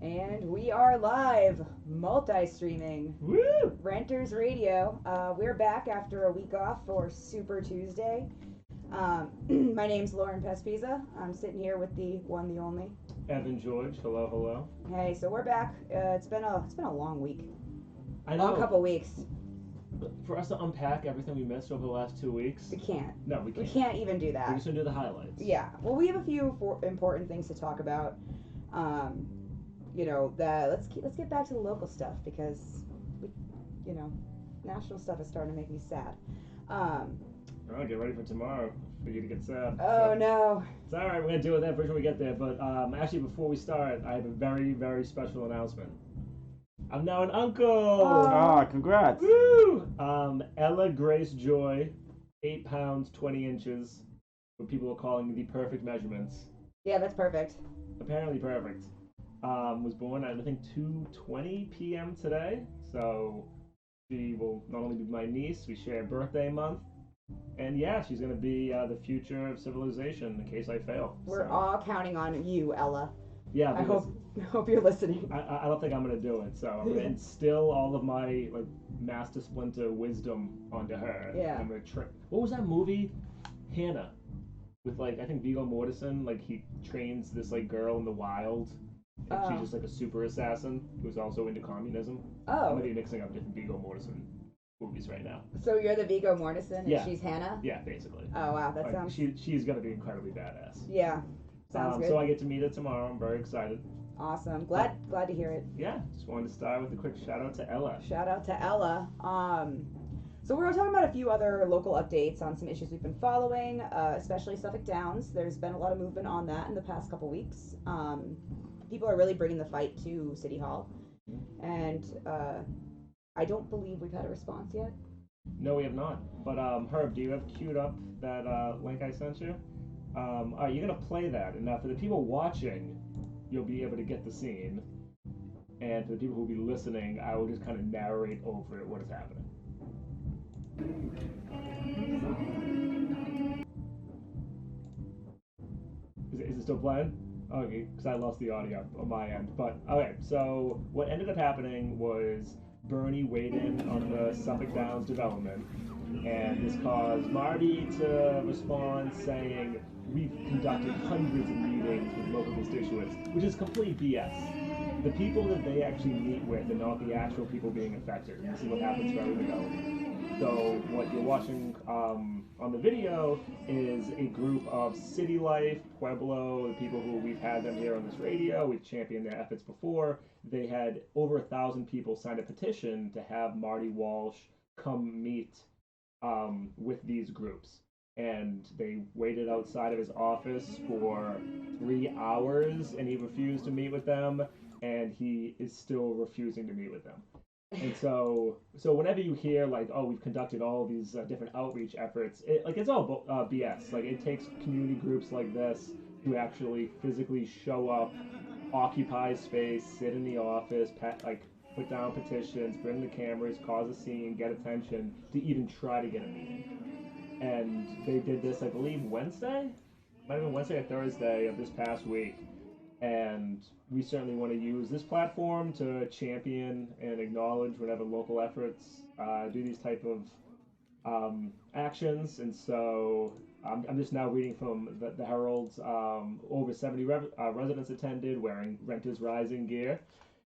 And we are live, multi-streaming. Woo! Renters Radio. We're back after a week off for Super Tuesday. My name's Lauren Pespiza. I'm sitting here with the one, the only Evan George. Hello, hello. Hey, so we're back. It's been a long week. I know. A couple weeks. For us to unpack everything we missed over the last 2 weeks. We can't. No, we can't. We can't even do that. We're just gonna do the highlights. Yeah. Well, we have a few important things to talk about. Let's get back to the local stuff because national stuff is starting to make me sad. Alright, get ready for tomorrow for you to get sad. No. It's alright, we're gonna deal with that first when we get there. But actually, before we start, I have a very, very special announcement. I'm now an uncle! Ah, congrats! Woo! Ella Grace Joy, 8 pounds, 20 inches, what people are calling the perfect measurements. Yeah, that's perfect. Apparently perfect. Was born at, I think, 2:20 p.m. today. So she will not only be my niece, we share a birthday month. And yeah, she's going to be the future of civilization in case I fail. We're all counting on you, Ella. Yeah, I hope you're listening. I don't think I'm going to do it. So I'm going to instill all of my Master Splinter wisdom onto her. Yeah. I'm gonna what was that movie? Hannah. With I think Viggo Mortensen, he trains this girl in the wild. And she's just a super assassin who's also into communism. Oh. I'm gonna be mixing up different Viggo Mortensen movies right now. So you're the Viggo Mortensen and Yeah. she's Hannah? Yeah, basically. Oh wow, that sounds. She's gonna be incredibly badass. Yeah, sounds good. So I get to meet her tomorrow. I'm very excited. Awesome. Glad to hear it. Yeah, just wanted to start with a quick shout out to Ella. Shout out to Ella. So we're talking about a few other local updates on some issues we've been following, especially Suffolk Downs. There's been a lot of movement on that in the past couple weeks. People are really bringing the fight to City Hall, and I don't believe we've had a response yet. No, we have not. But Herb, do you have queued up that link I sent you? All right, you're gonna play that, and for the people watching, you'll be able to get the scene, and for the people who will be listening, I will just kind of narrate over it what is happening. Is it still playing? Okay, because I lost the audio on my end. But okay, so what ended up happening was Bernie weighed in on the Suffolk Downs development, and this caused Marty to respond saying, "We've conducted hundreds of meetings with local constituents," which is complete BS. The people that they actually meet with are not the actual people being affected. And this is what happens for every development. So what you're watching on the video is a group of City Life, Pueblo, the people who we've had them here on this radio, we've championed their efforts before. They had over 1,000 people sign a petition to have Marty Walsh come meet with these groups. And they waited outside of his office for 3 hours, and he refused to meet with them, and he is still refusing to meet with them. And so whenever you hear oh, we've conducted all these different outreach efforts, it's all BS. It takes community groups like this to actually physically show up, occupy space, sit in the office, put down petitions, bring the cameras, cause a scene, get attention to even try to get a meeting. And they did this, I believe, Wednesday? Might have been Wednesday or Thursday of this past week. And we certainly want to use this platform to champion and acknowledge whenever local efforts do these type of actions. And so I'm just now reading from the Herald's over 70 residents attended wearing Renters Rising gear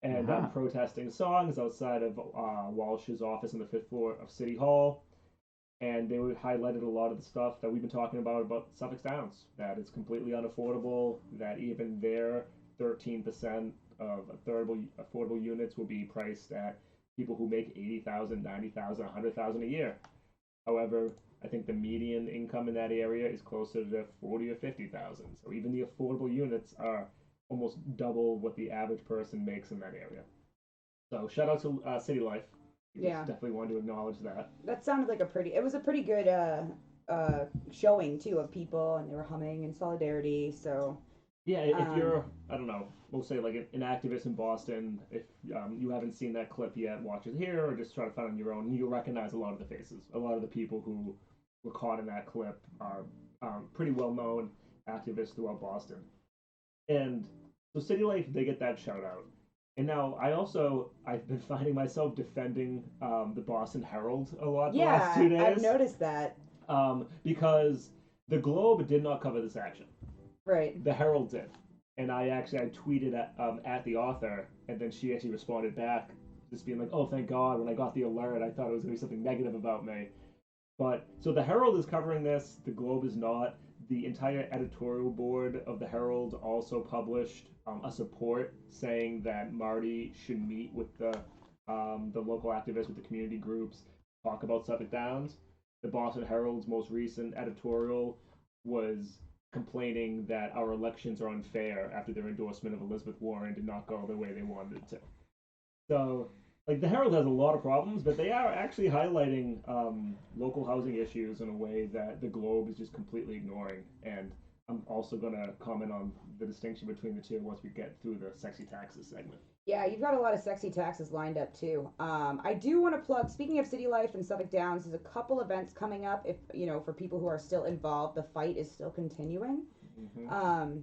and protesting songs outside of Walsh's office on the 5th floor of City Hall. And they highlighted a lot of the stuff that we've been talking about Suffolk Downs, that it's completely unaffordable, that even their 13% of affordable units will be priced at people who make $80,000, $90,000, $100,000 a year. However, I think the median income in that area is closer to $40,000 or $50,000. So even the affordable units are almost double what the average person makes in that area. So shout out to City Life. Yeah, definitely wanted to acknowledge that. That sounded like it was a pretty good showing too of people, and they were humming in solidarity. So yeah, if you're, I don't know, we'll say an activist in Boston, if you haven't seen that clip yet, watch it here or just try to find it on your own. You'll recognize a lot of the faces. A lot of the people who were caught in that clip are pretty well known activists throughout Boston. And so City Life, they get that shout out. And now I've been finding myself defending the Boston Herald a lot the last Yeah, 2 days I've noticed that. because the Globe did not cover this action. Right. The Herald did, and I tweeted at the author, and then she actually responded back, just being like, "Oh, thank God! When I got the alert, I thought it was going to be something negative about me." But so the Herald is covering this. The Globe is not. The entire editorial board of the Herald also published a support saying that Marty should meet with the local activists, with the community groups, talk about Suffolk Downs. The Boston Herald's most recent editorial was complaining that our elections are unfair after their endorsement of Elizabeth Warren did not go the way they wanted it to. So, like, the Herald has a lot of problems, but they are actually highlighting local housing issues in a way that the Globe is just completely ignoring. And I'm also going to comment on the distinction between the two once we get through the sexy taxes segment. Yeah, you've got a lot of sexy taxes lined up too. I do want to plug. Speaking of City Life and Suffolk Downs, there's a couple events coming up. If for people who are still involved, the fight is still continuing. Mm-hmm.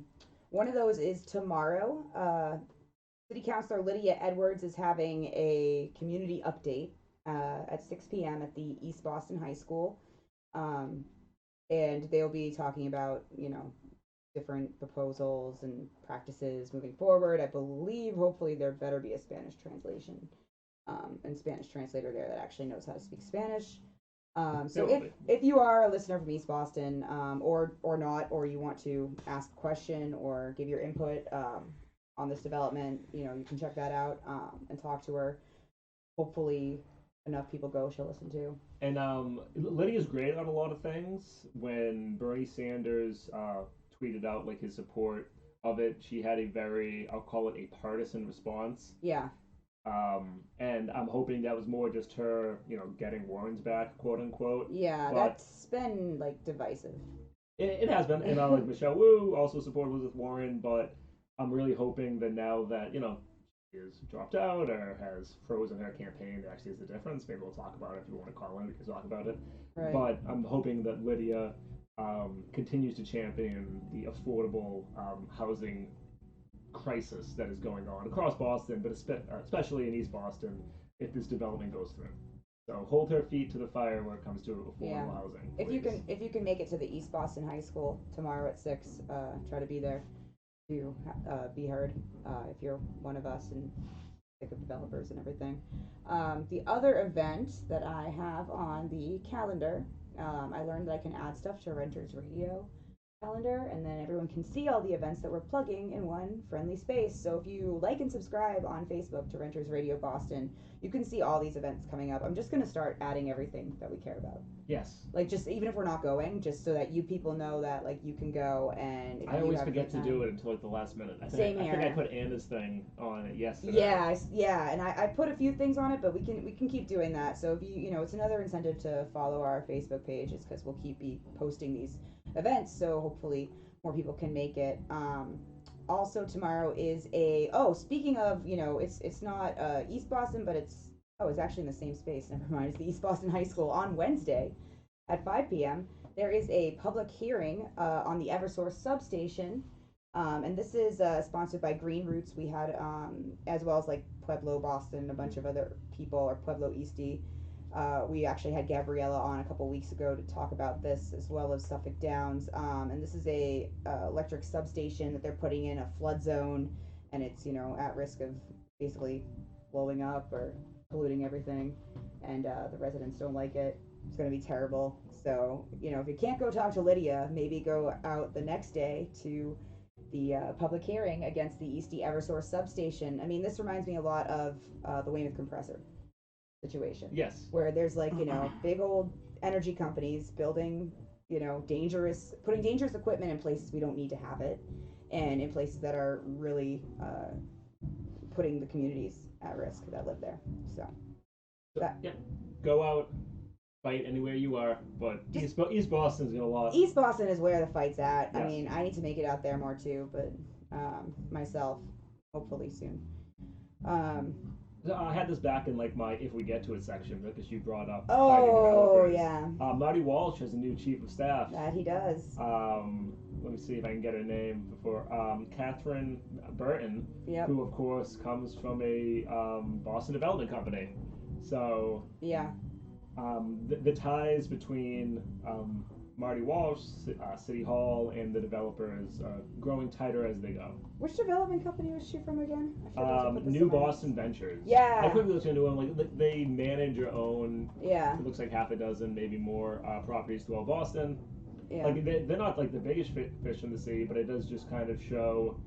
One of those is tomorrow. City Councilor Lydia Edwards is having a community update at 6 p.m. at the East Boston High School, and they'll be talking about different proposals and practices moving forward. I believe, hopefully, there better be a Spanish translation and Spanish translator there that actually knows how to speak Spanish. So if you are a listener from East Boston, or not, or you want to ask a question or give your input on this development, you can check that out and talk to her. Hopefully, enough people go, she'll listen to. And Lydia's great on a lot of things. When Bernie Sanders tweeted out like his support of it, she had a very, I'll call it a partisan response. Yeah. And I'm hoping that was more just her, getting Warren's back, quote unquote. Yeah, but that's been like divisive. It has been, and like Michelle Wu also supported Elizabeth Warren, but I'm really hoping that now that she has dropped out or has frozen her campaign, there actually is a difference. Maybe we'll talk about it if you want to call in. We can talk about it. Right. But I'm hoping that Lydia continues to champion the affordable housing crisis that is going on across Boston, but especially in East Boston, if this development goes through. So hold her feet to the fire when it comes to affordable housing. Please. If you can make it to the East Boston High School tomorrow at 6, try to be there to be heard if you're one of us and sick of developers and everything. The other event that I have on the calendar, I learned that I can add stuff to Renters Radio calendar, and then everyone can see all the events that we're plugging in one friendly space. So if you like and subscribe on Facebook to Renters Radio Boston, you can see all these events coming up. I'm just going to start adding everything that we care about. Yes. Like, just even if we're not going, just so that you people know that like you can go. And if I always forget to do it until like the last minute. Same here. I think I put Anna's thing on it yesterday. Yeah, and I put a few things on it, but we can keep doing that. So if it's another incentive to follow our Facebook page, is because we'll keep posting these events, so hopefully more people can make it. Also tomorrow is speaking of, it's not East Boston, but it's actually in the same space, never mind, it's the East Boston High School. On Wednesday at 5 p.m. there is a public hearing on the Eversource substation, and this is sponsored by Green Roots. We had as well as like Pueblo Boston, a bunch of other people, or Pueblo Eastie. We actually had Gabriella on a couple weeks ago to talk about this, as well as Suffolk Downs. And this is a electric substation that they're putting in a flood zone, and it's at risk of basically blowing up or polluting everything. And the residents don't like it. It's going to be terrible. So if you can't go talk to Lydia, maybe go out the next day to the public hearing against the Eastie Eversource substation. I mean, this reminds me a lot of the Weymouth compressor situation. Yes. Where there's like, big old energy companies building, putting dangerous equipment in places we don't need to have it, and in places that are really putting the communities at risk that live there. So yeah, go out, fight anywhere you are, but East Boston's got a lot. East Boston is where the fight's at. Yes. I mean, I need to make it out there more too, but myself, hopefully soon. I had this back in like my if we get to it section because you brought up. Oh yeah. Marty Walsh has a new chief of staff. That he does. let me see if I can get her name before. Catherine Burton, Yep. who of course comes from a Boston development company. So Yeah. the ties between Marty Walsh, City Hall, and the developers are growing tighter as they go. Which development company was she from again? I forgot to put this New on my Boston notes. Ventures. Yeah. I quickly looked into them. Like they manage or own. Yeah. It looks like half a dozen, maybe more, properties throughout Boston. Yeah. Like they're not like the biggest fish in the sea, but it does just kind of show.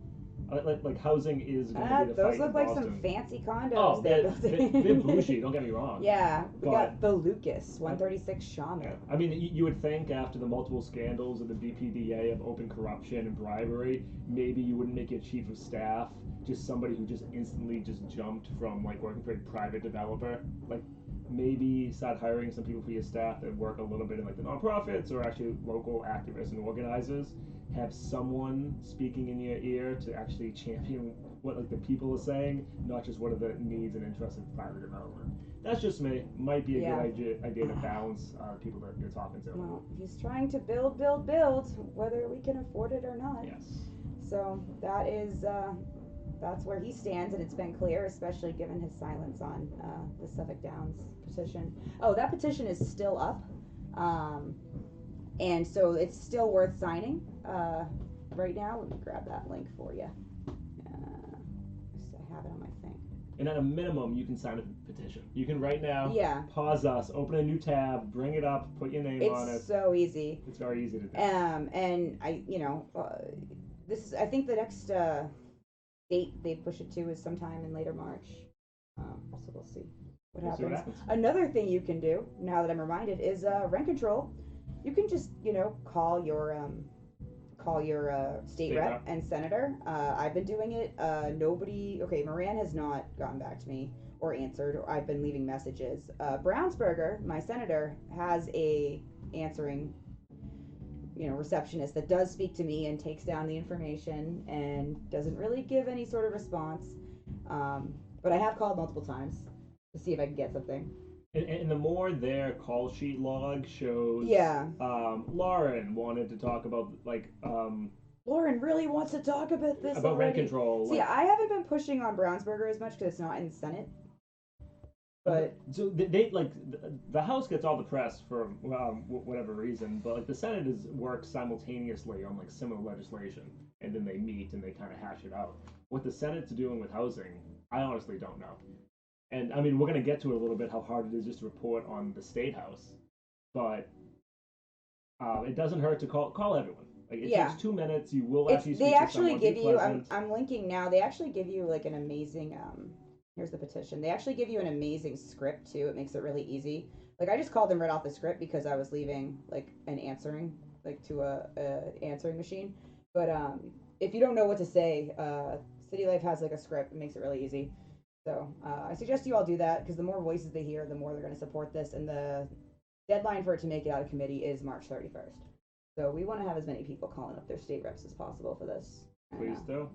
Like housing is going to be the those fight look in like Boston. some fancy condos Oh, they're they're building. bougie. Don't get me wrong. Yeah, we But- got the Lucas 136 Shaman. Yeah. I mean, you would think after the multiple scandals of the BPDA of open corruption and bribery, maybe you wouldn't make your chief of staff just somebody who just instantly just jumped from like working for a private developer. Like maybe start hiring some people for your staff that work a little bit in like the nonprofits or actually local activists and organizers. Have someone speaking in your ear to actually champion what like the people are saying, not just what are the needs and interests of private development. That's just me. Might be a good idea to balance people that you're talking to. Well, he's trying to build, whether we can afford it or not. Yes. So that is, that's where he stands, and it's been clear, especially given his silence on the Suffolk Downs petition. Oh, that petition is still up, and so it's still worth signing right now. Let me grab that link for you. I have it on my thing. And at a minimum, you can sign a petition. You can right now pause us, open a new tab, bring it up, put your name on it. It's so easy. It's very easy to do. And I, this is, I think the next date they push it to is sometime in later March. So we'll see what happens. See what happens. Another thing you can do, now that I'm reminded, is rent control. You can just, call your state rep and senator. I've been doing it. Moran has not gotten back to me or answered, or I've been leaving messages. Brownsburger, my senator, has a answering, receptionist that does speak to me and takes down the information and doesn't really give any sort of response. But I have called multiple times to see if I can get something. And the more their call sheet log shows, Lauren wanted to talk about Lauren really wants to talk about this about already. rent control. See, I haven't been pushing on Brownsburger as much because it's not in the Senate. But so they like the House gets all the press for whatever reason, but like the Senate works simultaneously on like similar legislation, and then they meet and they kind of hash it out. What the Senate's doing with housing, I honestly don't know. And I mean, we're going to get to it a little bit how hard it is just to report on the State House, but it doesn't hurt to call everyone. Like it takes 2 minutes. You will actually. They actually give you. Pleasant. I'm linking now. They actually give you like an amazing. Here's the petition. They actually give you an amazing script too. It makes it really easy. Like I just called them right off the script because I was leaving like an answering to a answering machine. But if you don't know what to say, City Life has like a script. It makes it really easy. So I suggest you all do that because the more voices they hear, the more they're going to support this. And the deadline for it to make it out of committee is March 31st. So we want to have as many people calling up their state reps as possible for this. Please do.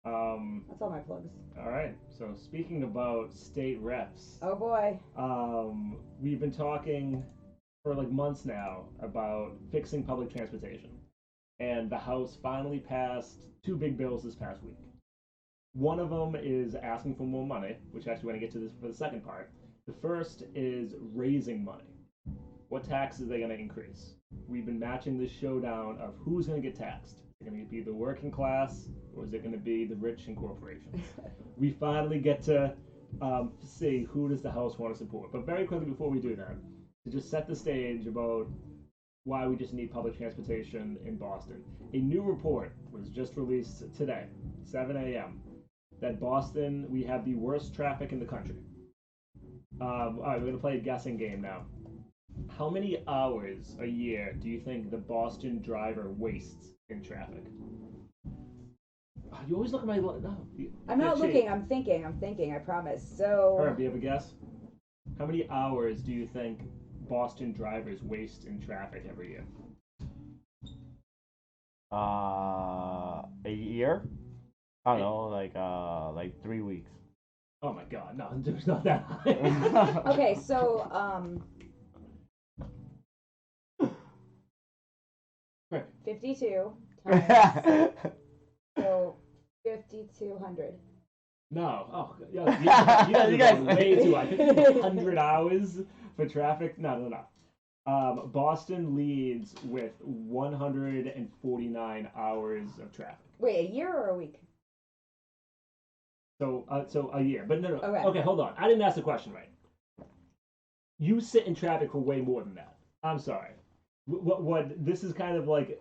That's all my plugs. All right. So speaking about state reps. Oh boy. We've been talking for like months now about fixing public transportation, and the House finally passed 2 big bills this past week. One of them is asking for more money, which actually we're going to get to this for the second part. The first is raising money. What taxes are they going to increase? We've been matching this showdown of who's going to get taxed. Is it going to be the working class, or is it going to be the rich and corporations? We finally get to see who does the House want to support. But very quickly before we do that, to just set the stage about why we just need public transportation in Boston. A new report was just released today, 7 a.m., that Boston, we have the worst traffic in the country. All right, we're going to play a guessing game now. How many hours a year do you think the Boston driver wastes in traffic? You always look at my... No, I'm not looking, I'm thinking, I promise. So... Herb, do you have a guess? How many hours do you think Boston drivers waste in traffic every year? A year? I don't know, like 3 weeks. Oh my god, no, there's not that high. Okay, so, Right. 52 Alright. So 5,200. No. Oh, yo, you guys are going way too high. 100 hours for traffic? No. Boston leads with 149 hours of traffic. Wait, a year or a week? So a year. But no. Okay. Okay, hold on. I didn't ask the question right. You sit in traffic for way more than that. I'm sorry. What this is kind of like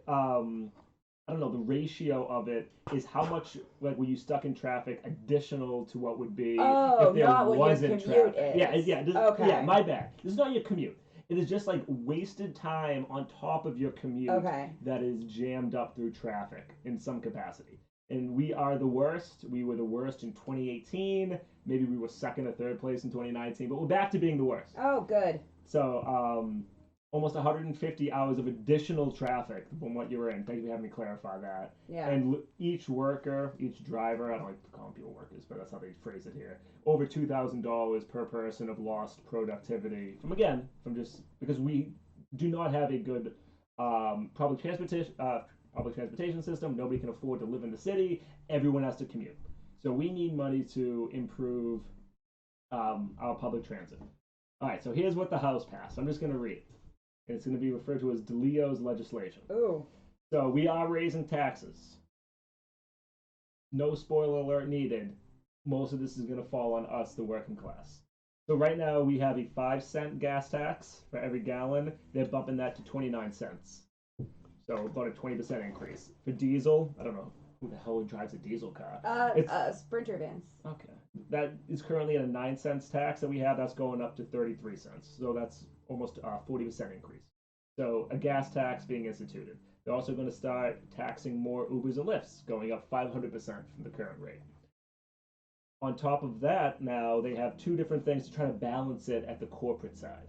I don't know, the ratio of it is how much, like, were you stuck in traffic additional to what would be Oh, if there not what your wasn't commute traffic. is. Yeah, Okay. my bad. This is not your commute. It is just like wasted time on top of your commute Okay. that is jammed up through traffic in some capacity. And we are the worst. We were the worst in 2018. Maybe we were second or third place in 2019, but we're back to being the worst. Oh, good. So, almost 150 hours of additional traffic from what you were in. Thank you for having me clarify that. Yeah. And each worker, each driver, I don't like to call them people workers, but that's how they phrase it here, over $2,000 per person of lost productivity from just because we do not have a good public transportation system. Nobody can afford to live in the city. Everyone has to commute. So we need money to improve our public transit. All right, so here's what the House passed. I'm just going to read it. And it's going to be referred to as DeLeo's legislation. Ooh. So we are raising taxes. No spoiler alert needed. Most of this is going to fall on us, the working class. So right now we have a 5-cent gas tax for every gallon. They're bumping that to 29 cents. So about a 20% increase. For diesel, I don't know who the hell drives a diesel car. Sprinter vans. Okay. That is currently at a 9 cents tax that we have. That's going up to 33 cents. So that's almost a 40% increase. So a gas tax being instituted. They're also going to start taxing more Ubers and Lyfts, going up 500% from the current rate. On top of that, now they have two different things to try to balance it at the corporate side.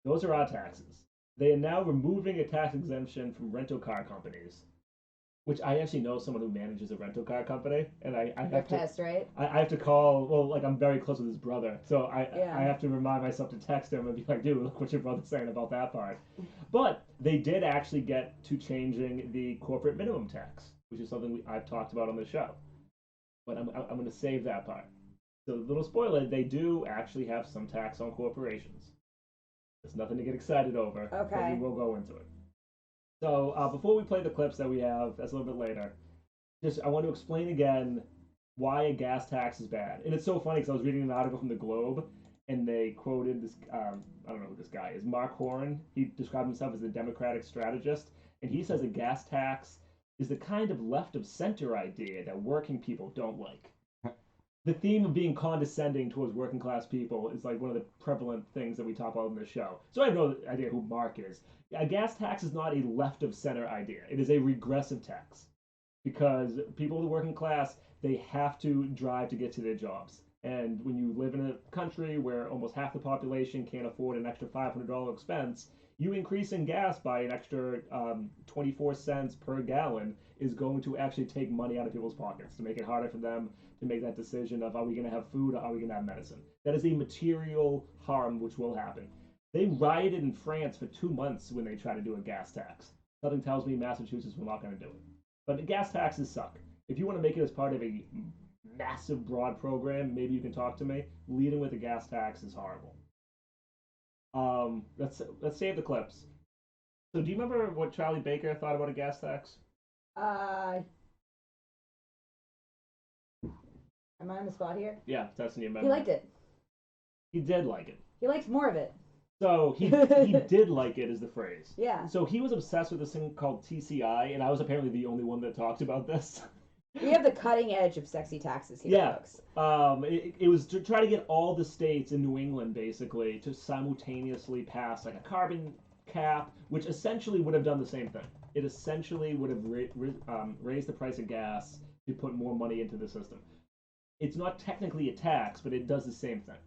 Those are our taxes. They are now removing a tax exemption from rental car companies, which I actually know someone who manages a rental car company, and I They're have to pissed, right? I have to call. Well, like I'm very close with his brother, so I have to remind myself to text him and be like, "Dude, look what your brother's saying about that part." But they did actually get to changing the corporate minimum tax, which is something I've talked about on the show. But I'm going to save that part. So, little spoiler: they do actually have some tax on corporations. There's nothing to get excited over. Okay. But we will go into it. So before we play the clips that we have, that's a little bit later. Just I want to explain again why a gas tax is bad. And it's so funny because I was reading an article from the Globe, and they quoted this. I don't know who this guy is. Mark Horan. He described himself as a Democratic strategist, and he says a gas tax is the kind of left of center idea that working people don't like. The theme of being condescending towards working class people is like one of the prevalent things that we talk about in this show. So I have no idea who Mark is. A gas tax is not a left of center idea. It is a regressive tax because people in the working class, they have to drive to get to their jobs. And when you live in a country where almost half the population can't afford an extra $500 expense, you increasing gas by an extra 24 cents per gallon is going to actually take money out of people's pockets to make it harder for them to make that decision of are we going to have food or are we going to have medicine. That is a material harm which will happen. They rioted in France for 2 months when they tried to do a gas tax. Something tells me Massachusetts were not going to do it. But gas taxes suck. If you want to make it as part of a massive, broad program, maybe you can talk to me. Leading with a gas tax is horrible. Let's save the clips. So, do you remember what Charlie Baker thought about a gas tax? Am I on the spot here? Yeah, testing your memory. He liked it. He did like it. He liked more of it. So he did like it, is the phrase. Yeah. So he was obsessed with this thing called TCI, and I was apparently the only one that talked about this. We have the cutting edge of sexy taxes here, folks. It was to try to get all the states in New England basically to simultaneously pass like a carbon cap, which essentially would have done the same thing. It essentially would have raised the price of gas to put more money into the system. It's not technically a tax, but it does the same thing.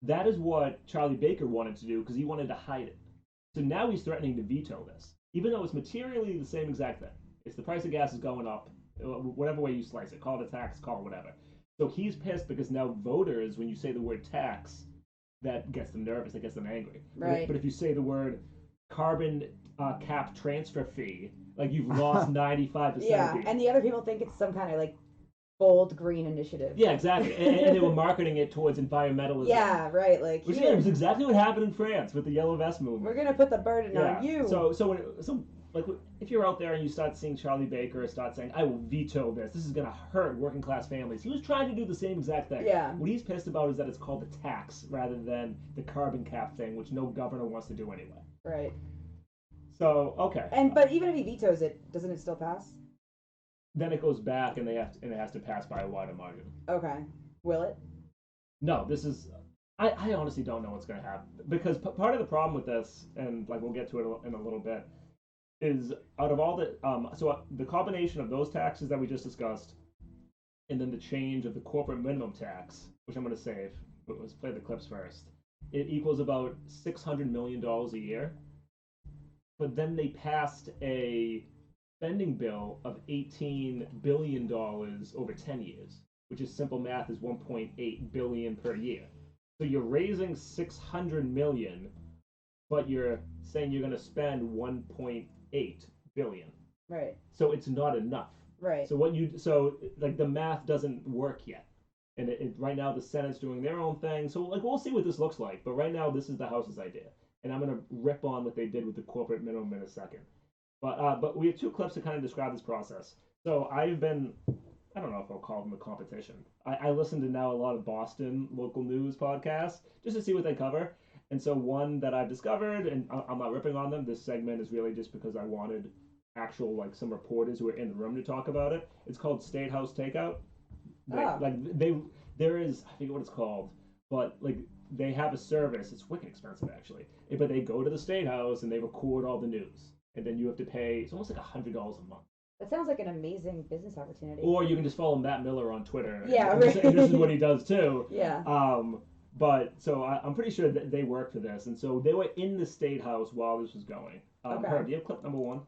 That is what Charlie Baker wanted to do because he wanted to hide it. So now he's threatening to veto this, even though it's materially the same exact thing. It's the price of gas is going up, whatever way you slice it. Call it a tax, call it whatever. So he's pissed because now voters, when you say the word tax, that gets them nervous, that gets them angry. Right. But if you say the word carbon cap transfer fee, Like you've lost 95% of Yeah, people. and the other people think it's some kind of like bold green initiative. Yeah, exactly. And they were marketing it towards environmentalism. Yeah, right. Like Which here, is exactly what happened in France with the Yellow Vest movement. we're gonna put the burden Yeah. on you. So like if you're out there and you start seeing Charlie Baker start saying, "I will veto this. This is gonna hurt working class families." He was trying to do the same exact thing. Yeah. What he's pissed about is that it's called a tax rather than the carbon cap thing, which no governor wants to do anyway. Right. So okay. But even if he vetoes it, doesn't it still pass? Then it goes back and it has to pass by a wider margin. Okay. Will it? No, this is. I honestly don't know what's going to happen because part of the problem with this, and like we'll get to it in a little bit, is out of all the the combination of those taxes that we just discussed, and then the change of the corporate minimum tax, which I'm going to save, but let's play the clips first. It equals about $600 million a year. But then they passed a spending bill of $18 billion over 10 years, which is simple math is 1.8 billion per year. So you're raising 600 million, but you're saying you're going to spend 1.8 billion. Right. So it's not enough. Right. So like the math doesn't work yet. And right now the Senate's doing their own thing. So like we'll see what this looks like. But right now this is the House's idea. And I'm going to rip on what they did with the corporate minimum in a second. But we have two clips to kind of describe this process. So I don't know if I'll call them a competition. I listen to now a lot of Boston local news podcasts just to see what they cover. And so one that I've discovered, and I'm not ripping on them, this segment is really just because I wanted actual, like, some reporters who are in the room to talk about it. It's called State House Takeout. There is, I forget what it's called, but, like, they have a service. It's wicked expensive, actually. But they go to the State House and they record all the news. And then you have to pay, it's almost like $100 a month. That sounds like an amazing business opportunity. Or you can just follow Matt Miller on Twitter. Yeah, right. And this is what he does too. Yeah. But so I'm pretty sure that they work for this, and so they were in the State House while this was going. Okay. Herb, do you have clip number one?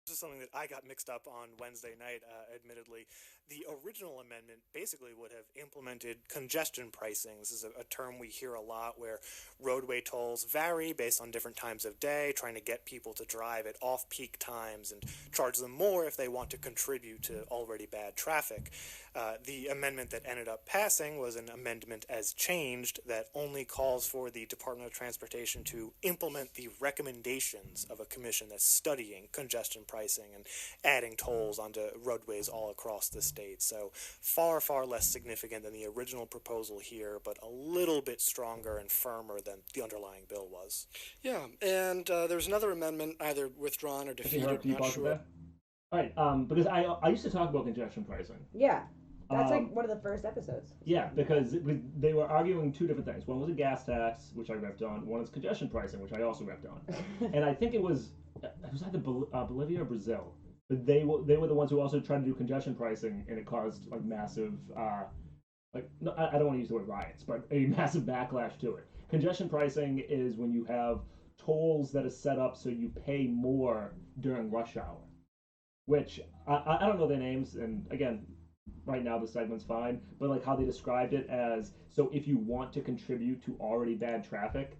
This is something that I got mixed up on Wednesday night, admittedly. The original amendment basically would have implemented congestion pricing. This is a term we hear a lot where roadway tolls vary based on different times of day, trying to get people to drive at off-peak times and charge them more if they want to contribute to already bad traffic. The amendment that ended up passing was an amendment as changed that only calls for the Department of Transportation to implement the recommendations of a commission that's studying congestion pricing and adding tolls onto roadways all across the state. So far, far less significant than the original proposal here, but a little bit stronger and firmer than the underlying bill was. Yeah, and there's another amendment either withdrawn or defeated. I'm not sure. All right, because I used to talk about congestion pricing. Yeah. That's like one of the first episodes. Yeah, because they were arguing two different things. One was a gas tax, which I ripped on. One is congestion pricing, which I also ripped on. And I think it was either Bolivia or Brazil. But they were the ones who also tried to do congestion pricing, and it caused like massive, I don't want to use the word riots, but a massive backlash to it. Congestion pricing is when you have tolls that are set up so you pay more during rush hour, which I don't know their names, and again, right now the segment's fine, but like how they described it as, so if you want to contribute to already bad traffic,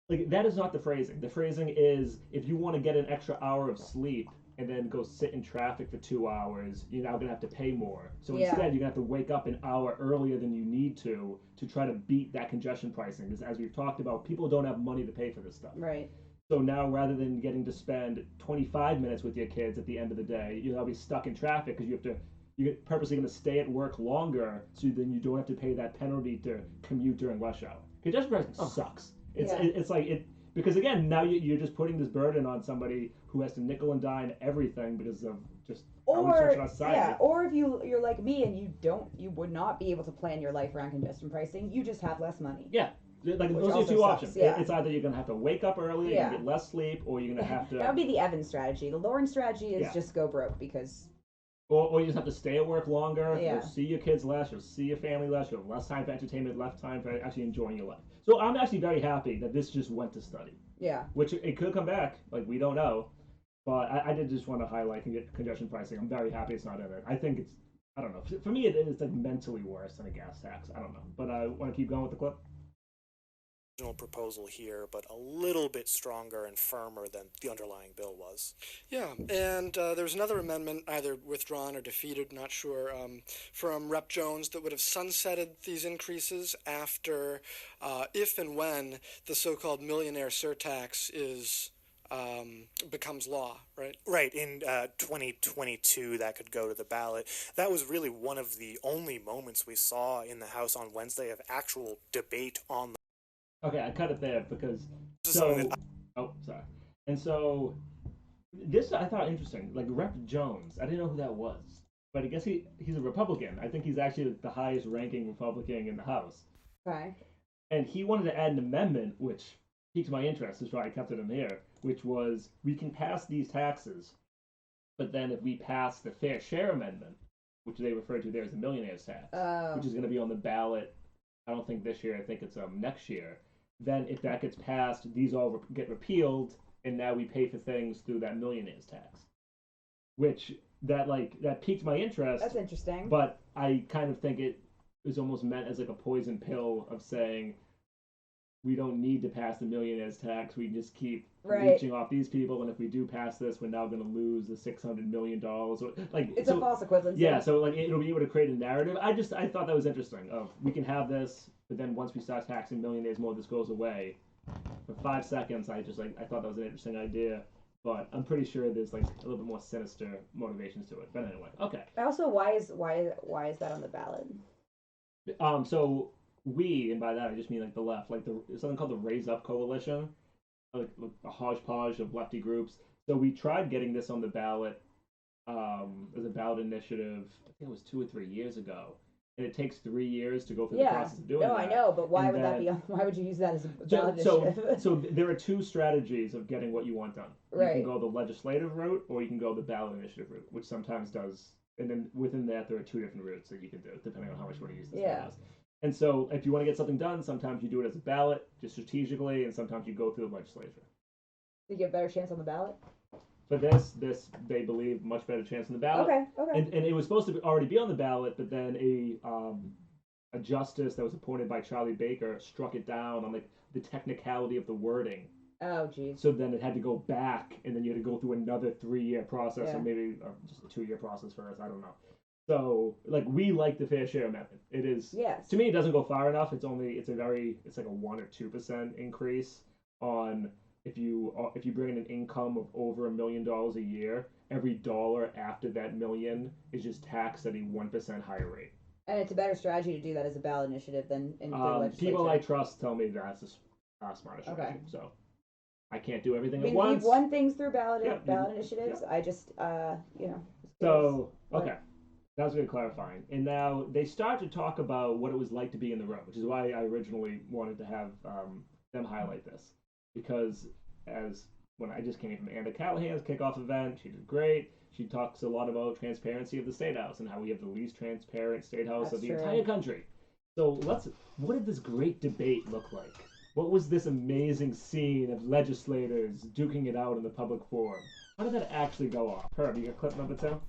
like that is not the phrasing. The phrasing is if you want to get an extra hour of sleep and then go sit in traffic for 2 hours, you're now going to have to pay more. So instead, you're going to have to wake up an hour earlier than you need to try to beat that congestion pricing. Because as we've talked about, people don't have money to pay for this stuff. Right. So now, rather than getting to spend 25 minutes with your kids at the end of the day, you'll now be stuck in traffic because you're purposely going to stay at work longer, so then you don't have to pay that penalty to commute during rush hour. Congestion pricing sucks. It's like it because again now you're just putting this burden on somebody who has to nickel and dime everything because of just how we structure our society. Yeah, or if you're like me and you would not be able to plan your life around congestion pricing, you just have less money. Yeah. Like Which those are two sucks, options. yeah. It's either you're gonna have to wake up early and get less sleep, or you're gonna have to. That would be the Evan strategy. The Lauren strategy is just go broke because. Or you just have to stay at work longer. Yeah. You'll see your kids less. You'll see your family less. You'll have less time for entertainment, less time for actually enjoying your life. So I'm actually very happy that this just went to study. Yeah. Which it could come back. Like we don't know. But I did just want to highlight congestion pricing. I'm very happy it's not in it. I think it's. I don't know. For me, it's like mentally worse than a gas tax. I don't know. But I want to keep going with the clip. original proposal here, but a little bit stronger and firmer than the underlying bill was. Yeah, and there was another amendment, either withdrawn or defeated, not sure, from Rep. Jones that would have sunsetted these increases after, if and when the so-called millionaire surtax is becomes law, right? Right. In 2022, that could go to the ballot. That was really one of the only moments we saw in the House on Wednesday of actual debate on the. Okay, I cut it there because This is something that sorry. And so this I thought interesting. Like Rep. Jones, I didn't know who that was, but I guess he's a Republican. I think he's actually the highest ranking Republican in the House. Okay. And he wanted to add an amendment which piqued my interest. That's why I kept it in here, which was we can pass these taxes, but then if we pass the fair share amendment, which they refer to there as the millionaire's tax, which is going to be on the ballot. I don't think this year. I think it's next year. Then if that gets passed, these all get repealed, and now we pay for things through that millionaire's tax. Which that piqued my interest. That's interesting. But I kind of think it is almost meant as like a poison pill of saying we don't need to pass the millionaire's tax. We just keep reaching off these people, and if we do pass this, we're now going to lose the $600 million. Like it's a false equivalency. Yeah, so like it'll be able to create a narrative. I thought that was interesting. Of we can have this, but then once we start taxing millionaires more, this goes away. For 5 seconds, I thought that was an interesting idea, but I'm pretty sure there's like a little bit more sinister motivations to it. But anyway, okay. Also, why is that on the ballot? So we, and by that I just mean like the left, like something called the Raise Up Coalition, like a hodgepodge of lefty groups. So we tried getting this on the ballot as a ballot initiative. I think it was 2 or 3 years ago, and it takes 3 years to go through the process of doing that. No, I know, but why why would you use that as a ballot initiative? So there are two strategies of getting what you want done. Right. You can go the legislative route, or you can go the ballot initiative route, which sometimes does. And then within that, there are 2 different routes that you can do, depending on how much you want to use this. Yeah. And so if you want to get something done, sometimes you do it as a ballot, just strategically, and sometimes you go through the legislature. You get a better chance on the ballot? For this they believe much better chance on the ballot. Okay. And it was supposed to already be on the ballot, but then a justice that was appointed by Charlie Baker struck it down on like the technicality of the wording. Oh, geez. So then it had to go back, and then you had to go through another 3-year process, or maybe just a 2-year process first. I don't know. So, like, we like the fair share method. It is, yes. To me, it doesn't go far enough. It's like a 1 or 2% increase on if you bring in an income of over $1 million a year, every dollar after that million is just taxed at a 1% higher rate. And it's a better strategy to do that as a ballot initiative than in the legislature. People I trust tell me that's a smarter strategy. Okay. So I can't do everything at once. We've won things through ballot initiatives. Yeah. I just, So, okay. That was good clarifying. And now they start to talk about what it was like to be in the room, which is why I originally wanted to have them highlight this. Because when I just came from Anna Callahan's kickoff event, she did great. She talks a lot about transparency of the State House and how we have the least transparent State House of the entire country. So what did this great debate look like? What was this amazing scene of legislators duking it out in the public forum? How did that actually go off? Herb, you got clip number 2?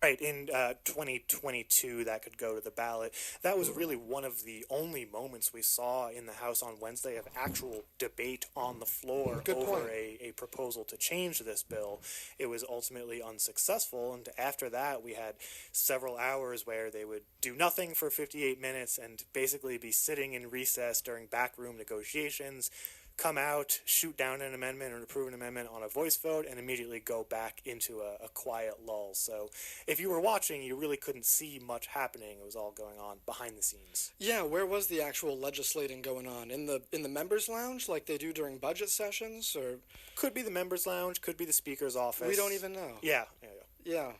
Right. In 2022, that could go to the ballot. That was really one of the only moments we saw in the House on Wednesday of actual debate on the floor over a proposal to change this bill. It was ultimately unsuccessful, and after that, we had several hours where they would do nothing for 58 minutes and basically be sitting in recess during backroom negotiations, come out, shoot down an amendment or approve an amendment on a voice vote, and immediately go back into a quiet lull. So if you were watching, you really couldn't see much happening. It was all going on behind the scenes. Yeah, where was the actual legislating going on? In the members' lounge, like they do during budget sessions? Or could be the members' lounge, could be the speaker's office. We don't even know. Yeah.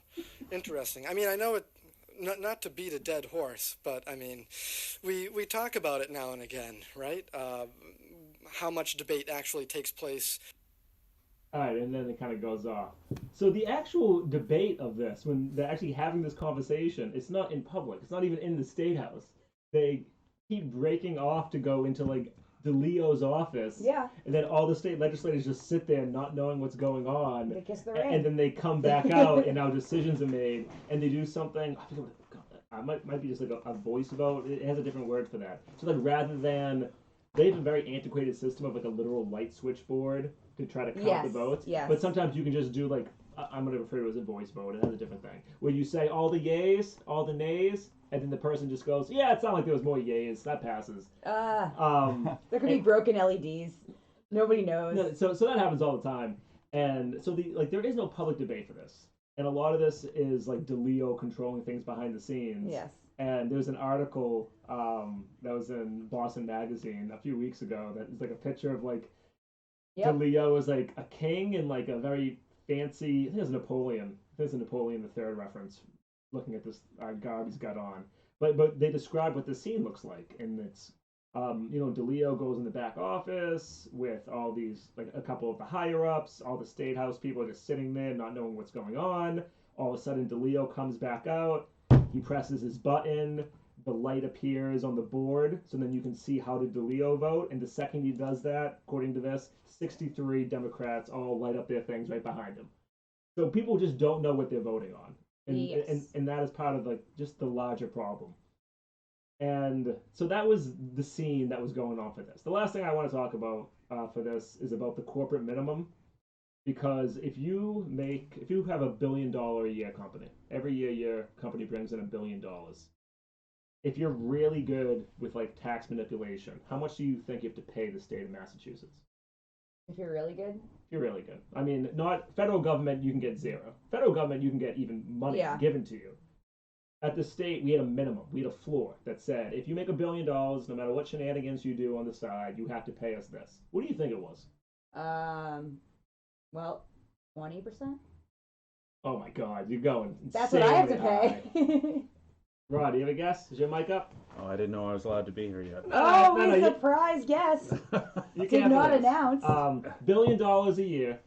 Interesting. I mean, I know it. Not to beat a dead horse, but I mean, we talk about it now and again, right? How much debate actually takes place. All right, and then it kind of goes off. So the actual debate of this, when they're actually having this conversation, it's not in public. It's not even in the State House. They keep breaking off to go into, like, DeLeo's office. Yeah. And then all the state legislators just sit there not knowing what's going on. They kiss the ring. And then they come back out, and now decisions are made, and they do something. I forget what it might be just like a voice vote. It has a different word for that. So, like, rather than they have a very antiquated system of like a literal light switchboard to try to count the votes. Yes. But sometimes you can just do like I'm going to refer to it as a voice vote. It has a different thing where you say all the yays, all the nays, and then the person just goes, yeah, it's not like there was more yays. That passes. There could be broken LEDs. Nobody knows. No, so that happens all the time, and so there is no public debate for this, and a lot of this is like DeLeo controlling things behind the scenes. Yes. And there's an article that was in Boston Magazine a few weeks ago that is like a picture of like DeLeo is like a king in like a very fancy. I think it's Napoleon. I think it's a Napoleon III reference. Looking at this garb he's got on, but they describe what the scene looks like, and it's DeLeo goes in the back office with all these like a couple of the higher ups, all the state house people are just sitting there not knowing what's going on. All of a sudden, DeLeo comes back out. He presses his button. The light appears on the board, so then you can see how did DeLeo vote. And the second he does that, according to this, 63 Democrats all light up their things right behind him. So people just don't know what they're voting on, and that is part of like just the larger problem. And so that was the scene that was going on for this. The last thing I want to talk about for this is about the corporate minimum. Because if you have $1 billion a year company, every year your company brings in $1 billion. If you're really good with like tax manipulation, how much do you think you have to pay the state of Massachusetts? If you're really good? If you're really good. I mean, not federal government, you can get zero. Federal government, you can get even money given to you. At the state, we had a minimum. We had a floor that said, if you make $1 billion, no matter what shenanigans you do on the side, you have to pay us this. What do you think it was? Well, 20%? Oh my God, you're going. That's what I have to pay. Rod, do you have a guess? Is your mic up? Oh, I didn't know I was allowed to be here yet. Surprise guess. You did not announce. $1 billion a year.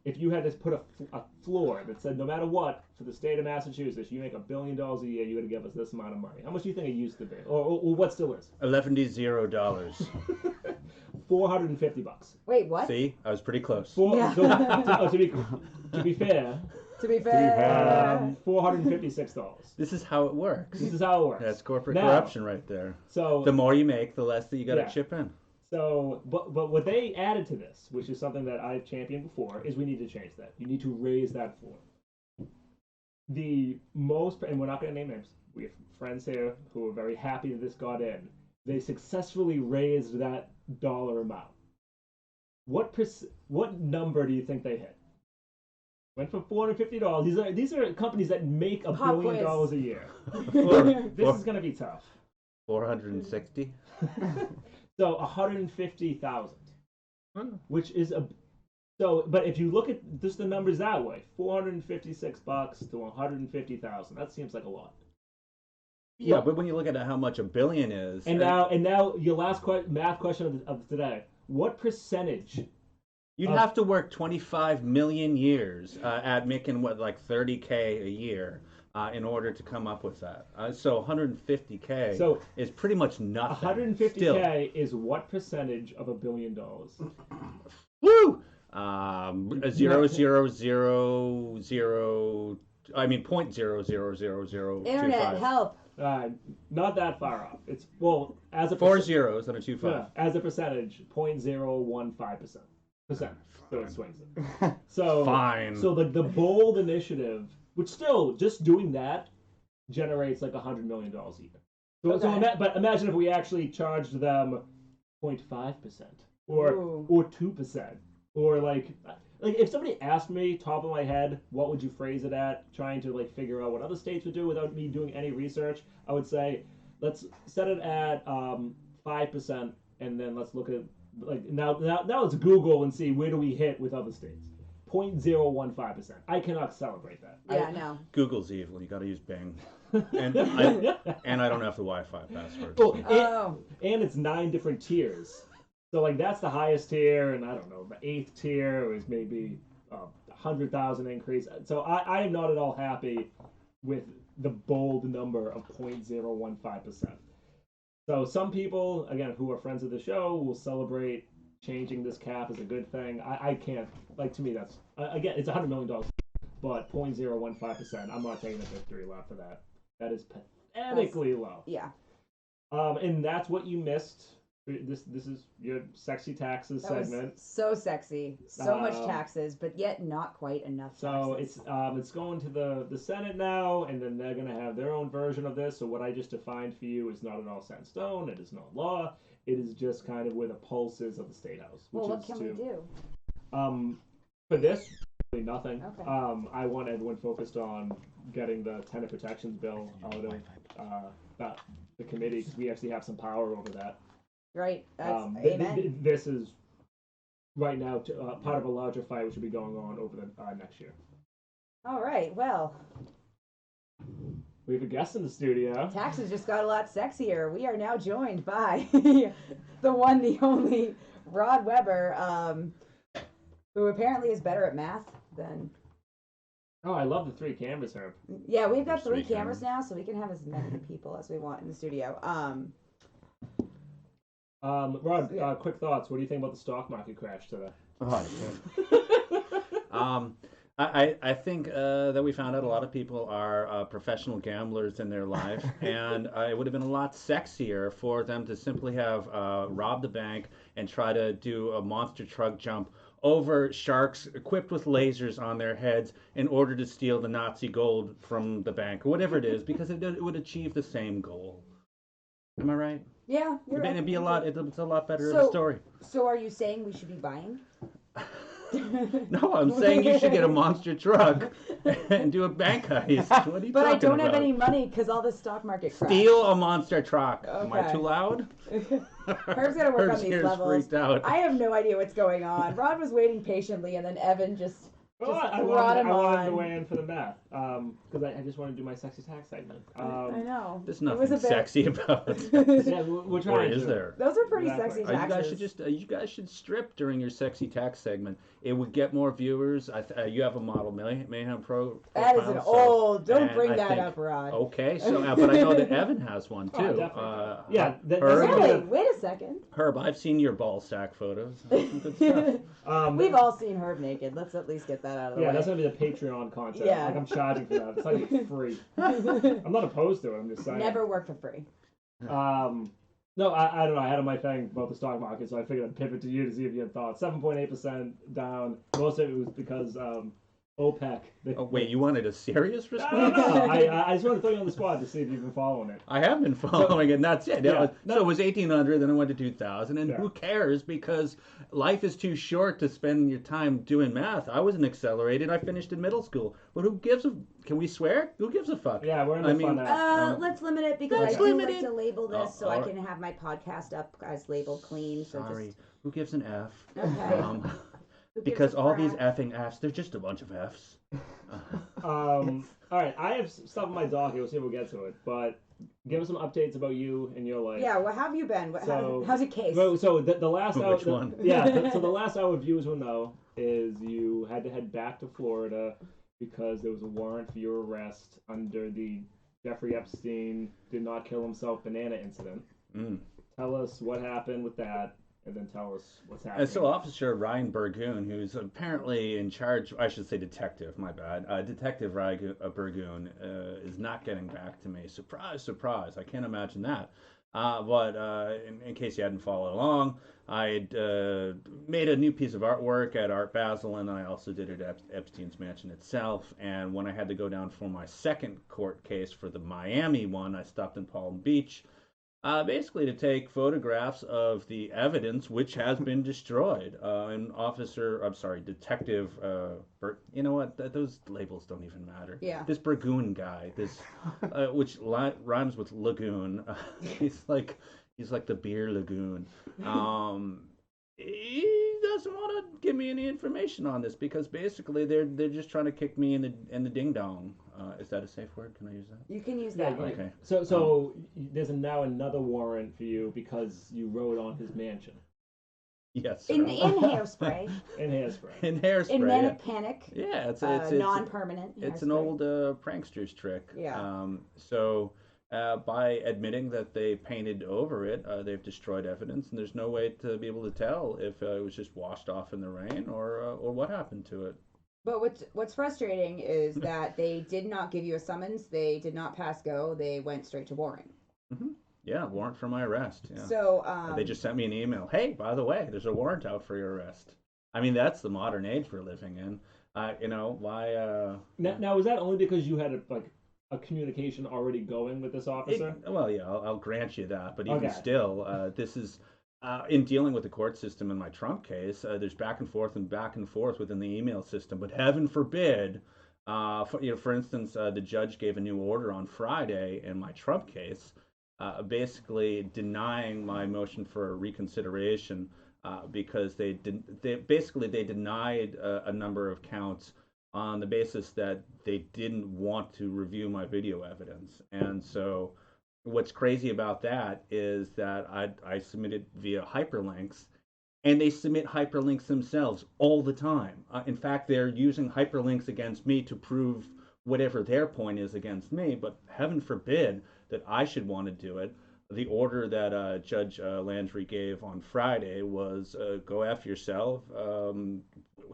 If you had to put a floor that said no matter what for the state of Massachusetts, you make $1 billion a year, you got to give us this amount of money. How much do you think it used to be, or what still is? $11. $450. Wait, what? See, I was pretty close. To be fair, $456. This is how it works. That's corporate corruption right there. So the more you make, the less that you got to chip in. So, but what they added to this, which is something that I've championed before, is we need to change that. You need to raise that floor. And we're not going to name names. We have friends here who are very happy that this got in. They successfully raised that dollar amount. What number do you think they hit? Went from $450. These are companies that make $1 billion a year. This is going to be tough. 460. So 150,000, which is But if you look at just the numbers that way, $456 to 150,000, that seems like a lot. Yeah, but when you look at how much $1 billion is, and now your last math question of today: what percentage? You'd have to work 25 million years at making like $30K a year. In order to come up with that. So 150K is pretty much nothing. 150K is what percentage of $1 billion? Woo! 0.000025. Internet, help. Not that far off. It's as a 4 zeros and a 25. Yeah, as a percentage, 0.015%. So it swings it. So fine. So the bold initiative. Which still, just doing that generates like $100 million a year. But imagine if we actually charged them 0.5% or 2%, or like if somebody asked me top of my head, what would you phrase it at? Trying to like figure out what other states would do without me doing any research, I would say let's set it at 5%, and then let's look at like now let's Google and see where do we hit with other states. 0.015%. I cannot celebrate that. Yeah, no. Google's evil. You got to use Bing, and I don't have the Wi-Fi password. And it's 9 different tiers. So like that's the highest tier, and I don't know, the 8th tier is maybe 100,000 increase. So I am not at all happy with the bold number of 0.015%. So some people, again, who are friends of the show, will celebrate changing this cap is a good thing. I can't, to me that's, again, it's $100 million, but 0.015%, I'm not taking a victory lap for that. That is pathetically low. Yeah. And that's what you missed This is your sexy taxes That segment. was so sexy. So much taxes, but yet not quite enough taxes. So it's going to the Senate now, and then they're going to have their own version of this. So what I just defined for you is not at all set in stone. It is not law. It is just kind of where the pulse is of the State House. Well, what can we do? For this, really nothing. Okay. I want everyone focused on getting the tenant protections bill out of the committee, because we actually have some power over that. Right. That's amen. This is right now part of a larger fight which will be going on over the next year. All right. Well, we have a guest in the studio. Taxes just got a lot sexier. We are now joined by the one, the only Rod Weber, who apparently is better at math than. Oh, I love the 3 cameras, Herb. Yeah, we've got 3 cameras now, so we can have as many people as we want in the studio. Rod, quick thoughts. What do you think about the stock market crash today? I think that we found out a lot of people are professional gamblers in their life, and it would have been a lot sexier for them to simply have robbed a bank and try to do a monster truck jump over sharks equipped with lasers on their heads in order to steal the Nazi gold from the bank, or whatever it is, because it would achieve the same goal. Am I right? Yeah, you're right. It'd be a lot. It's a lot better of a story. So, are you saying we should be buying? No, I'm saying you should get a monster truck and do a bank heist. What are you but talking I don't about? have any money because all the stock market crashed. Steal a monster truck. Okay. Am I too loud? Herb's gonna work on these levels. Freaked out. I have no idea what's going on. Rod was waiting patiently, and then Evan just I wanted to weigh in for the math, because I just want to do my sexy tax segment. I know. There's nothing sexy about it. Yeah, we're trying. Or is there? Those are pretty sexy taxes. You guys should strip during your sexy tax segment. It would get more viewers. You have a model Mayhem Pro. That is an old. Don't bring that up, Rod. Okay, so but I know that Evan has one too. Yeah. Really? Wait a second. Herb, I've seen your ball sack photos. Some good stuff. We've all seen Herb naked. Let's at least get that out of the way. Yeah, that's gonna be the Patreon content. Yeah. Like I'm charging for that. It's like free. I'm not opposed to it. I'm just saying. Never work for free. No, I don't know. I had my thing about the stock market, so I figured I'd pivot to you to see if you had thoughts. 7.8% down. Most of it was because OPEC. Wait, you wanted a serious response? No. I just wanted to throw you on the spot to see if you've been following it. I have been following it, and that's it. Yeah, so it was 1,800, then it went to 2,000, and who cares? Because life is too short to spend your time doing math. I wasn't accelerated. I finished in middle school. But who gives a... Can we swear? Who gives a fuck? Yeah, we're in the fun now. Let's limit it, because I do like to label this so I can have my podcast up as labeled clean. So sorry. Who gives an F? Okay. Because all these effing Fs, they're just a bunch of Fs. All right, I have stuff in my docket. We'll see if we'll get to it. But give us some updates about you and your life. Yeah, well, how have you been? How's your case? So the last hour... Which one? So the last hour viewers will know is you had to head back to Florida because there was a warrant for your arrest under the Jeffrey Epstein did not kill himself banana incident. Tell us what happened with that, and then tell us what's happening. So Officer Ryan Burgoon, who's apparently in charge, I should say detective, my bad. Detective Ryan Burgoon is not getting back to me. Surprise, surprise. I can't imagine that. But in case you hadn't followed along, I made a new piece of artwork at Art Basel, and I also did it at Epstein's Mansion itself. And when I had to go down for my second court case for the Miami one, I stopped in Palm Beach, basically to take photographs of the evidence which has been destroyed. And Detective, you know what? Those labels don't even matter. Yeah. This Burgoon guy, which rhymes with lagoon. He's like the beer lagoon. He doesn't want to give me any information on this because basically they're just trying to kick me in the ding dong. Is that a safe word? Can I use that? You can use that. Yeah, okay. So there's now another warrant for you because you rode on his mansion. Yes. In hairspray. In hairspray. In hairspray. In manic panic. Yeah, it's non-permanent. It's an old prankster's trick. Yeah. By admitting that they painted over it, they've destroyed evidence, and there's no way to be able to tell if it was just washed off in the rain or what happened to it. But what's frustrating is that they did not give you a summons. They did not pass go. They went straight to warrant. Mm-hmm. Yeah, warrant for my arrest. Yeah. So They just sent me an email. Hey, by the way, there's a warrant out for your arrest. I mean, that's the modern age we're living in. Why? Now, was that only because you had a communication already going with this officer? Well, yeah, I'll grant you that. But even still, this is in dealing with the court system in my Trump case. There's back and forth within the email system. But heaven forbid, for instance, the judge gave a new order on Friday in my Trump case, basically denying my motion for reconsideration because they denied a number of counts on the basis that they didn't want to review my video evidence. And so what's crazy about that is that I submitted via hyperlinks, and they submit hyperlinks themselves all the time. In fact, they're using hyperlinks against me to prove whatever their point is against me, but heaven forbid that I should want to do it. The order that Judge Landry gave on Friday was go F yourself.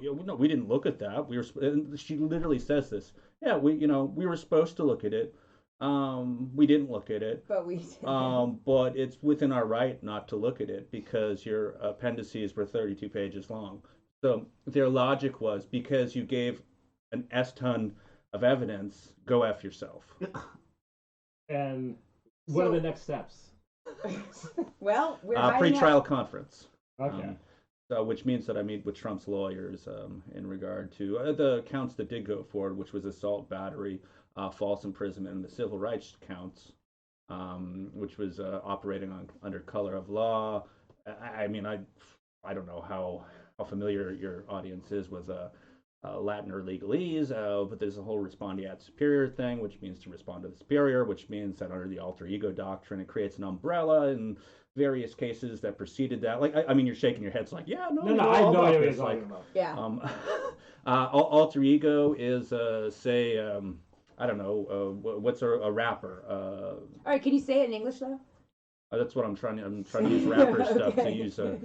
No, we didn't look at that. She literally says this. Yeah, we were supposed to look at it. We didn't look at it. But we did. But it's within our right not to look at it because your appendices were 32 pages long. So their logic was because you gave an S-ton of evidence, go F yourself. And what are the next steps? Well, we're pre-trial conference. Okay. So, which means that I meet with Trump's lawyers in regard to the counts that did go forward, which was assault, battery, false imprisonment, and the civil rights counts, which was operating under color of law. I mean, I don't know how familiar your audience is with Latin or legalese, but there's a whole respondeat superior thing, which means to respond to the superior, which means that under the alter ego doctrine, it creates an umbrella in various cases that preceded that. Like, I mean, you're shaking your head, it's like, yeah, no, I have no idea what you're talking about. Yeah. Alter ego is, say, I don't know, what's a rapper? All right, can you say it in English though? That's what I'm trying to use rapper stuff Okay. to use a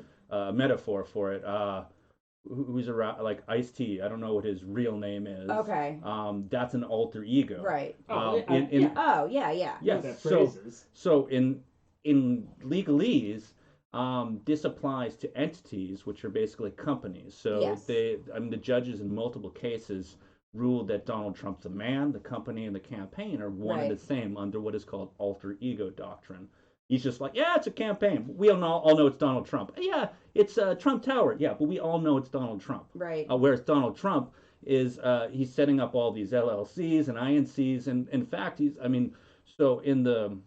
metaphor for it. Who's like Ice-T? I don't know what his real name is. Okay. That's an alter ego. Right. Yeah. That So phrases. in legalese, this applies to entities, which are basically companies. So Yes. the judges in multiple cases ruled that Donald Trump, the man, the company, and the campaign are one and the same under what is called alter ego doctrine. He's just like, yeah, it's a campaign. We all know it's Donald Trump. Yeah, it's Trump Tower. Yeah, but we all know it's Donald Trump. Right. Whereas Donald Trump is he's setting up all these LLCs and INCs, and in fact, so in the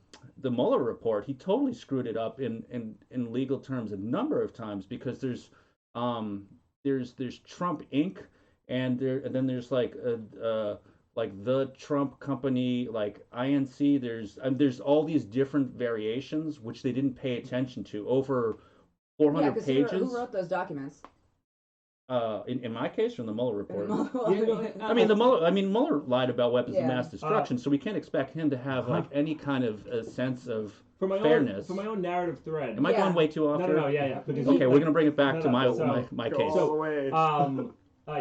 Mueller report, he totally screwed it up in legal terms a number of times because there's Trump Inc. and then there's like the Trump company, like INC. There's all these different variations which they didn't pay attention to over 400 pages. Who wrote those documents? In my case, from the Mueller report. I mean, Mueller lied about weapons of mass destruction, so we can't expect him to have like any kind of a sense of fairness. For my own narrative thread. Am I going way too off here? No, yeah. Okay, we're gonna bring it back to my case. So,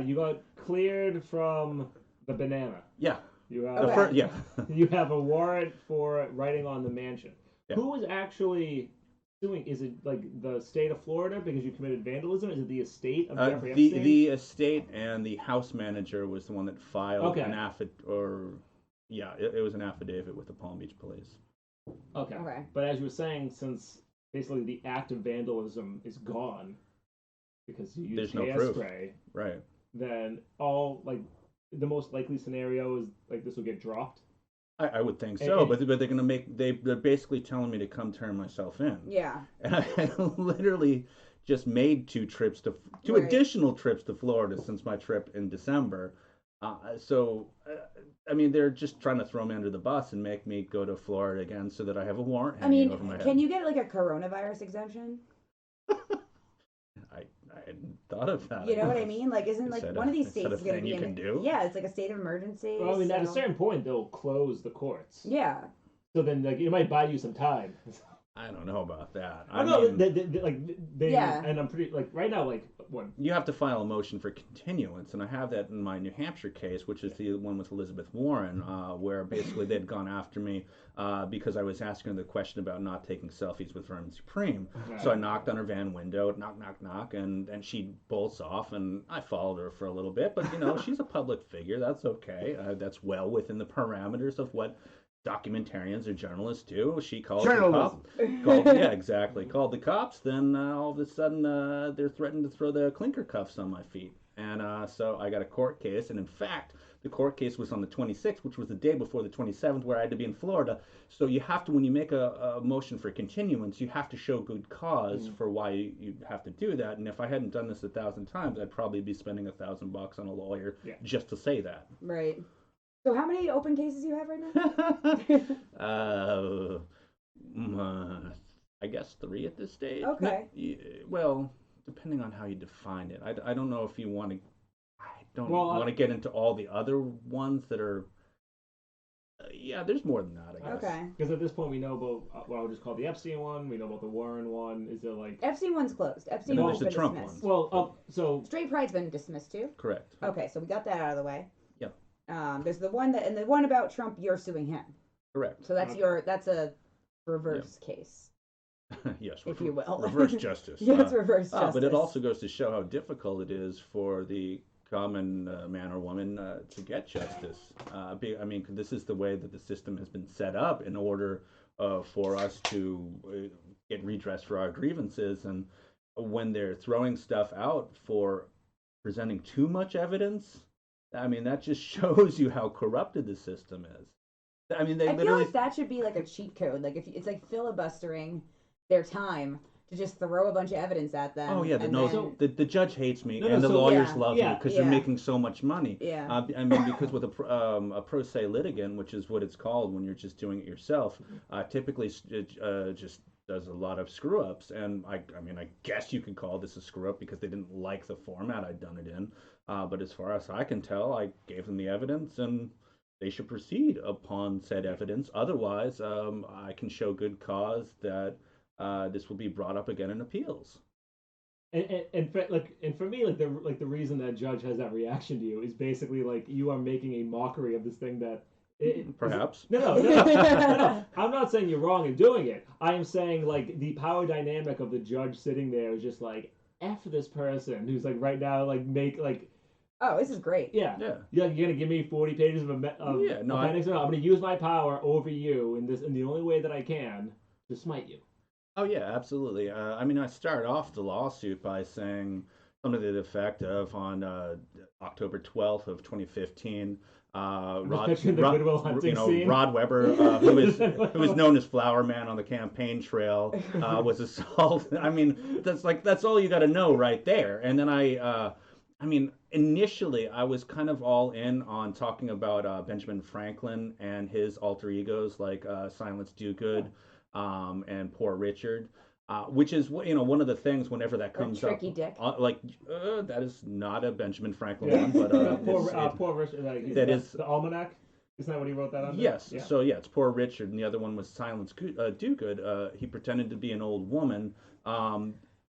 you got cleared from the banana. Yeah. You have yeah. You have a warrant for writing on the mansion. Yeah. Who is actually suing? Is it like the state of Florida because you committed vandalism? Is it the estate of Jeffrey Epstein? The estate and the house manager was the one that filed an affidavit, it was an affidavit with the Palm Beach police. Okay. But as you were saying, since basically the act of vandalism is gone because you used gas spray, right? Then all the most likely scenario is like this will get dropped. I would think so, but they're basically telling me to come turn myself in. Yeah. And I literally just made two additional trips to Florida since my trip in December. They're just trying to throw me under the bus and make me go to Florida again so that I have a warrant hanging over my head. Can you get like a coronavirus exemption? I hadn't thought of that. You know what I mean? Like, isn't like one of these states is going to be you can do? Yeah, it's like a state of emergency. Well, I mean, at a certain point, they'll close the courts. Yeah. So then, it might buy you some time. I don't know about that. I mean, and I'm pretty like right now, like what you have to file a motion for continuance, and I have that in my New Hampshire case, which is the one with Elizabeth Warren, where basically they'd gone after me because I was asking her the question about not taking selfies with Vermin Supreme. Right. So I knocked on her van window, knock, knock, knock, and she bolts off, and I followed her for a little bit, but she's a public figure. That's okay. That's well within the parameters of what documentarians or journalists do. She called the cops. Yeah, exactly. Called the cops. Then all of a sudden, they're threatening to throw the clinker cuffs on my feet. And so I got a court case. And in fact, the court case was on the 26th, which was the day before the 27th, where I had to be in Florida. So you have to, when you make a motion for continuance, you have to show good cause for why you have to do that. And if I hadn't done this 1,000 times, I'd probably be spending $1,000 on a lawyer just to say that. Right. So how many open cases do you have right now? I guess 3 at this stage. Okay. Well, depending on how you define it. I don't know if you want to. I don't want to get into all the other ones that are. Yeah, there's more than that, I guess. Okay. Because at this point we know about what I'll just call the Epstein one. We know about the Warren one. Is there like Epstein one's closed. Epstein and one's there's been the Trump dismissed. one. Well, so Straight Pride's been dismissed too. Correct. Okay, so we got that out of the way. Yep. There's the one and the one about Trump. You're suing him. Correct. So that's that's a reverse case. Yes, if you will. Reverse justice. Yeah, it's reverse justice. But it also goes to show how difficult it is for the common man or woman to get justice. I mean, this is the way that the system has been set up in order for us to get redress for our grievances. And when they're throwing stuff out for presenting too much evidence, I mean, that just shows you how corrupted the system is. I mean, I feel like that should be like a cheat code. Like if it's like filibustering their time to just throw a bunch of evidence at them. Oh yeah, the judge hates me, and the lawyers love me because you're making so much money. Yeah. I mean, because with a pro se litigant, which is what it's called when you're just doing it yourself, typically it just does a lot of screw ups, and I mean, I guess you could call this a screw up because they didn't like the format I'd done it in. But as far as I can tell, I gave them the evidence, and they should proceed upon said evidence. Otherwise, I can show good cause that this will be brought up again in appeals. And for me, the reason that judge has that reaction to you is basically like you are making a mockery of this thing that. Perhaps. No. I'm not saying you're wrong in doing it. I am saying like the power dynamic of the judge sitting there is just like F this person who's like right now like make like. Oh, this is great. Yeah. You're gonna give me 40 pages of appendix. I'm gonna use my power over you in the only way that I can to smite you. Oh yeah, absolutely. I mean, I start off the lawsuit by saying something to the effect of on October 12th of 2015. Rod Weber, who was known as Flower Man on the campaign trail, was assaulted. I mean, that's all you got to know right there. And then I mean, initially I was kind of all in on talking about Benjamin Franklin and his alter egos like Silence Dogood and Poor Richard. Which is one of the things whenever that comes up. Tricky Dick. That is not a Benjamin Franklin one, but Poor Richard. That is the Almanac. Isn't that what he wrote that under? Yes. Yeah. So it's Poor Richard, and the other one was Silence Dogood. He pretended to be an old woman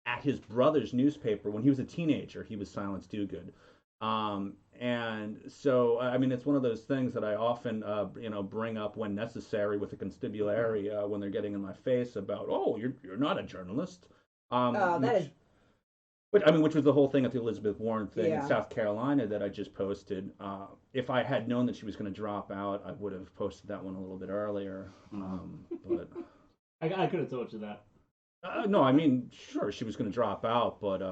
at his brother's newspaper when he was a teenager. He was Silence Dogood. And so, I mean, it's one of those things that I often, bring up when necessary with the constabulary when they're getting in my face about, oh, you're not a journalist. Which was the whole thing at the Elizabeth Warren thing in South Carolina that I just posted. If I had known that she was going to drop out, I would have posted that one a little bit earlier. But I could have told you that. No, I mean, sure, she was going to drop out, but.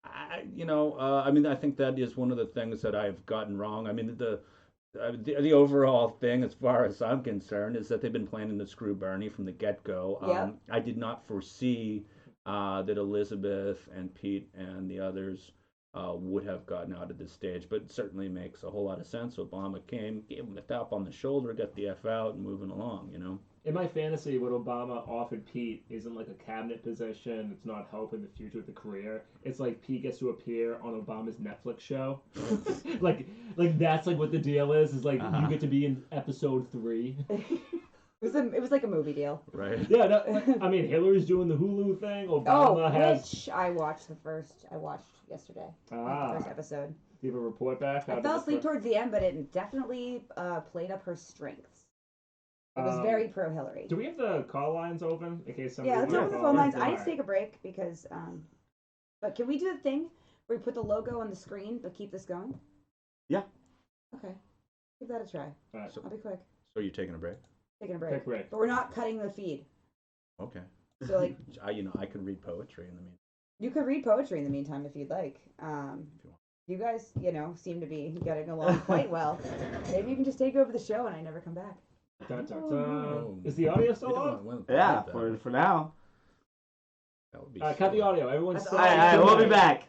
I think that is one of the things that I've gotten wrong. I mean, the overall thing, as far as I'm concerned, is that they've been planning to screw Bernie from the get-go. I did not foresee that Elizabeth and Pete and the others would have gotten out at this stage, but it certainly makes a whole lot of sense. Obama came, gave him a tap on the shoulder, got the F out, and moving along, In my fantasy, what Obama offered Pete isn't like a cabinet position. It's not help in the future with the career. It's like Pete gets to appear on Obama's Netflix show. like that's like what the deal is like you get to be in episode 3. It was like a movie deal. Right. Yeah, no, I mean, Hillary's doing the Hulu thing. Obama which I watched yesterday. The first episode. Do you have a report back? I fell asleep towards the end, but it definitely played up her strengths. It was very pro Hillary. Do we have the call lines open in case somebody? Yeah, let's open the phone lines. I need to take a break because. But can we do the thing where we put the logo on the screen but keep this going? Yeah. Okay. Give that a try. All right. I'll be quick. So you're taking a break? Taking a break. Take a break. But we're not cutting the feed. Okay. So like, I could read poetry in the meantime. you could read poetry in the meantime if you'd like. You guys, seem to be getting along quite well. Maybe you can just take over the show and I never come back. Dun, dun, dun. Is the audio still on? Yeah, for now. That would be cut the audio. Everyone's That's still. all right, We'll be back.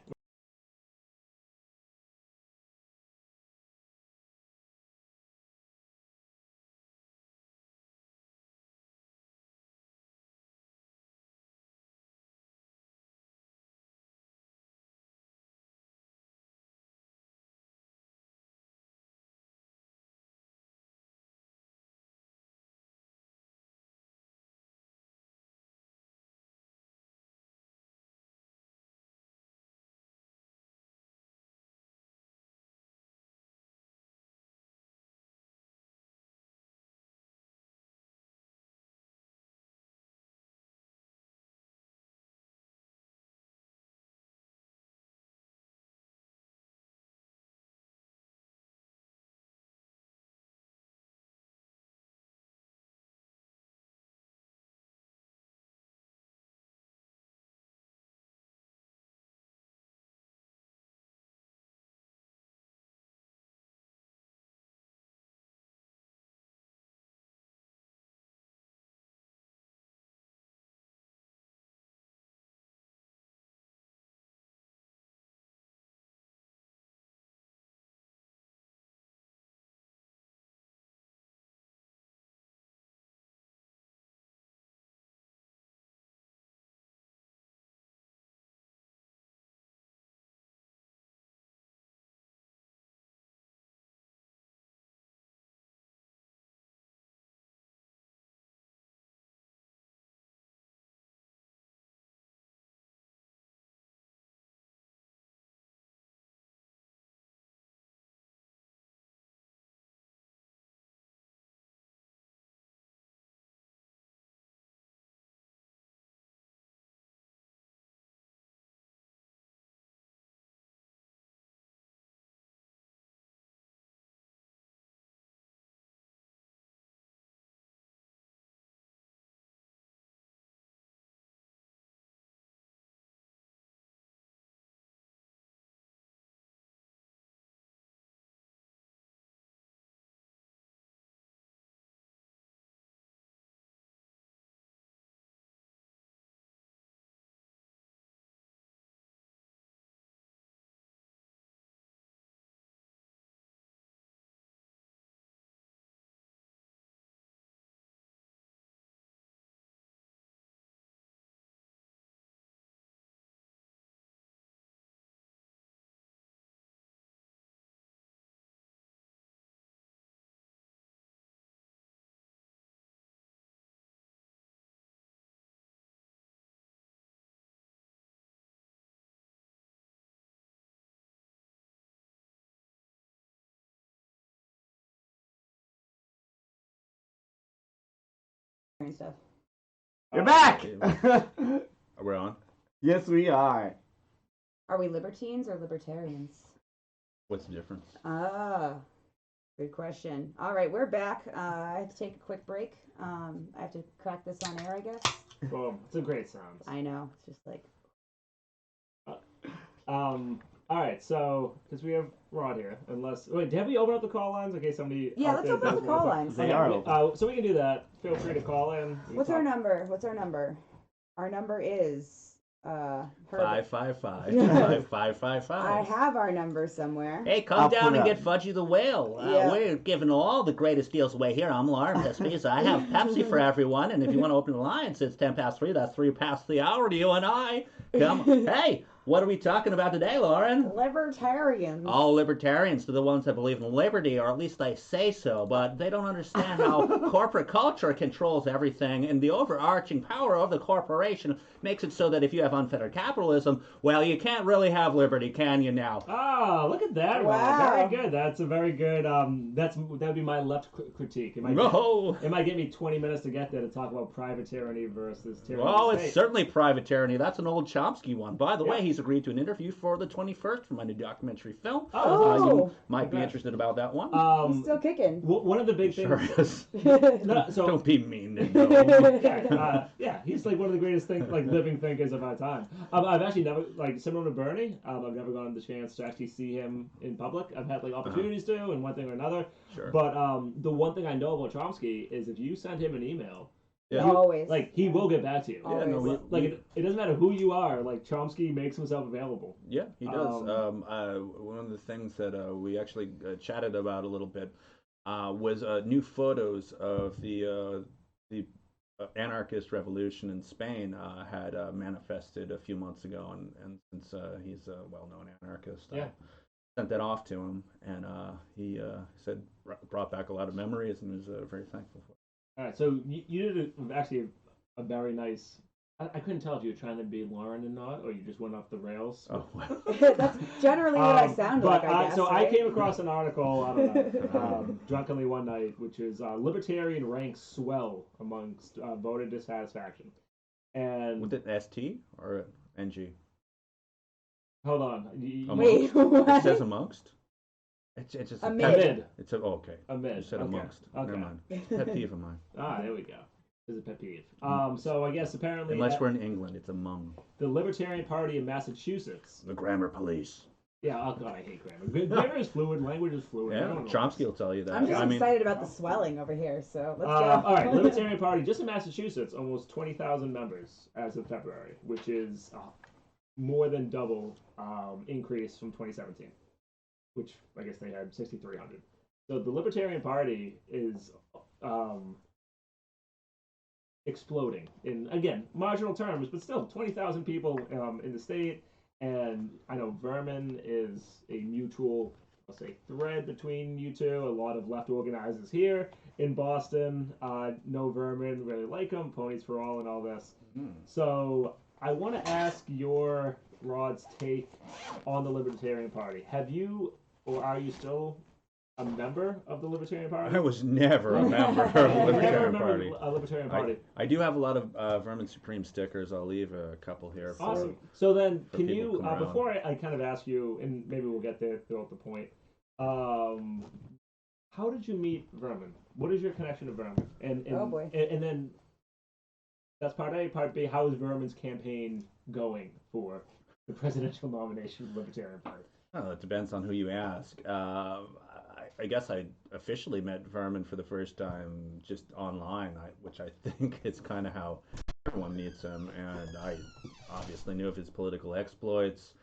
And stuff. You're back! We're on? Yes, we are. Are we libertines or libertarians? What's the difference? Good question. All right, we're back. I have to take a quick break. I have to crack this on air, I guess. Boom. It's a great sound. I know. It's just like. All right, so because we have Rod here, wait, have we opened up the call lines in case somebody? Yeah, let's open up the call lines. They are open. So we can do that. Feel free to call in. What's our number? Our number is 555. I have our number somewhere. Hey, come down and get Fudgy the Whale. We're giving all the greatest deals away here. I'm Lauren Pispies. I have Pepsi for everyone, and if you want to open the lines, it's 3:10. That's 3 past the hour to you and I. Come, hey. What are we talking about today, Lauren? Libertarians. All libertarians are the ones that believe in liberty, or at least they say so, but they don't understand how corporate culture controls everything, and the overarching power of the corporation makes it so that if you have unfettered capitalism, well, you can't really have liberty, can you now? Oh, look at that, Ron. Wow. Very good. That's a very good, that would be my left critique. It might get me 20 minutes to get there to talk about private tyranny versus tyranny Well, of the it's state. certainly private tyranny. That's an old Chomsky one. By the Yeah. way, he's agreed to an interview for the 21st for my new documentary film. Oh, You might be Congrats. interested about that one. He's still kicking. One of the big Sure things. is. No, so Don't be mean to him. yeah, he's like one of the greatest living thinkers of our time. I've actually never, similar to Bernie, I've never gotten the chance to actually see him in public. I've had opportunities to, and one thing or another. Sure. But the one thing I know about Chomsky is if you send him an email, Yeah. Always. he will get back to you. Yeah, no, It doesn't matter who you are. Chomsky makes himself available. Yeah, he does. One of the things that we actually chatted about a little bit was new photos of the anarchist revolution in Spain had manifested a few months ago, and since he's a well-known anarchist, Yeah. sent that off to him, and he said brought back a lot of memories, and was very thankful for it. All right, so you did actually a very nice. I couldn't tell if you were trying to be Lauren or not, or you just went off the rails. Oh, well. That's generally what I sound like, I guess. So right? I came across an article, I don't know, drunkenly one night, which is libertarian ranks swell amongst voter dissatisfaction. And Was it ST or NG? hold on, Wait, It what? says amongst. It's just Amid. It's a okay. Amid. You said Okay. amongst. Okay. Never mind. Pet peeve of mine. There we go. This is a pet peeve. So I guess apparently Unless we're in England, it's among. the Libertarian Party in Massachusetts. The grammar police. Yeah, oh god, I hate grammar. Grammar is fluid, language is fluid. I Yeah, don't know. Chomsky will tell you that. I'm just I mean, excited about the swelling over here, so let's go. All right, Libertarian Party just in Massachusetts, almost 20,000 members as of February, which is more than double increase from 2017, which I guess they had 6,300. So the Libertarian Party is exploding in, again, marginal terms, but still 20,000 people in the state. And I know Vermin is a mutual, I'll say, thread between you two. A lot of left organizers here in Boston know Vermin, really like him, Ponies for All and all this. So I want to ask Rod's take on the Libertarian Party. Have you, or are you still a member of the Libertarian Party? I was never a member of the Libertarian Party. A Libertarian Party. I do have a lot of Vermin Supreme stickers. I'll leave a couple here. Awesome. So then, for can people you, to come around. before I kind of ask you, and maybe we'll get there throughout the point, how did you meet Vermin? What is your connection to Vermin? And Oh, boy. And then, that's part A. Part B, how is Vermin's campaign going for the presidential nomination of the Libertarian Party? Well, it depends on who you ask. I guess I officially met Vermin for the first time just online, which I think is kind of how everyone meets him. And I obviously knew of his political exploits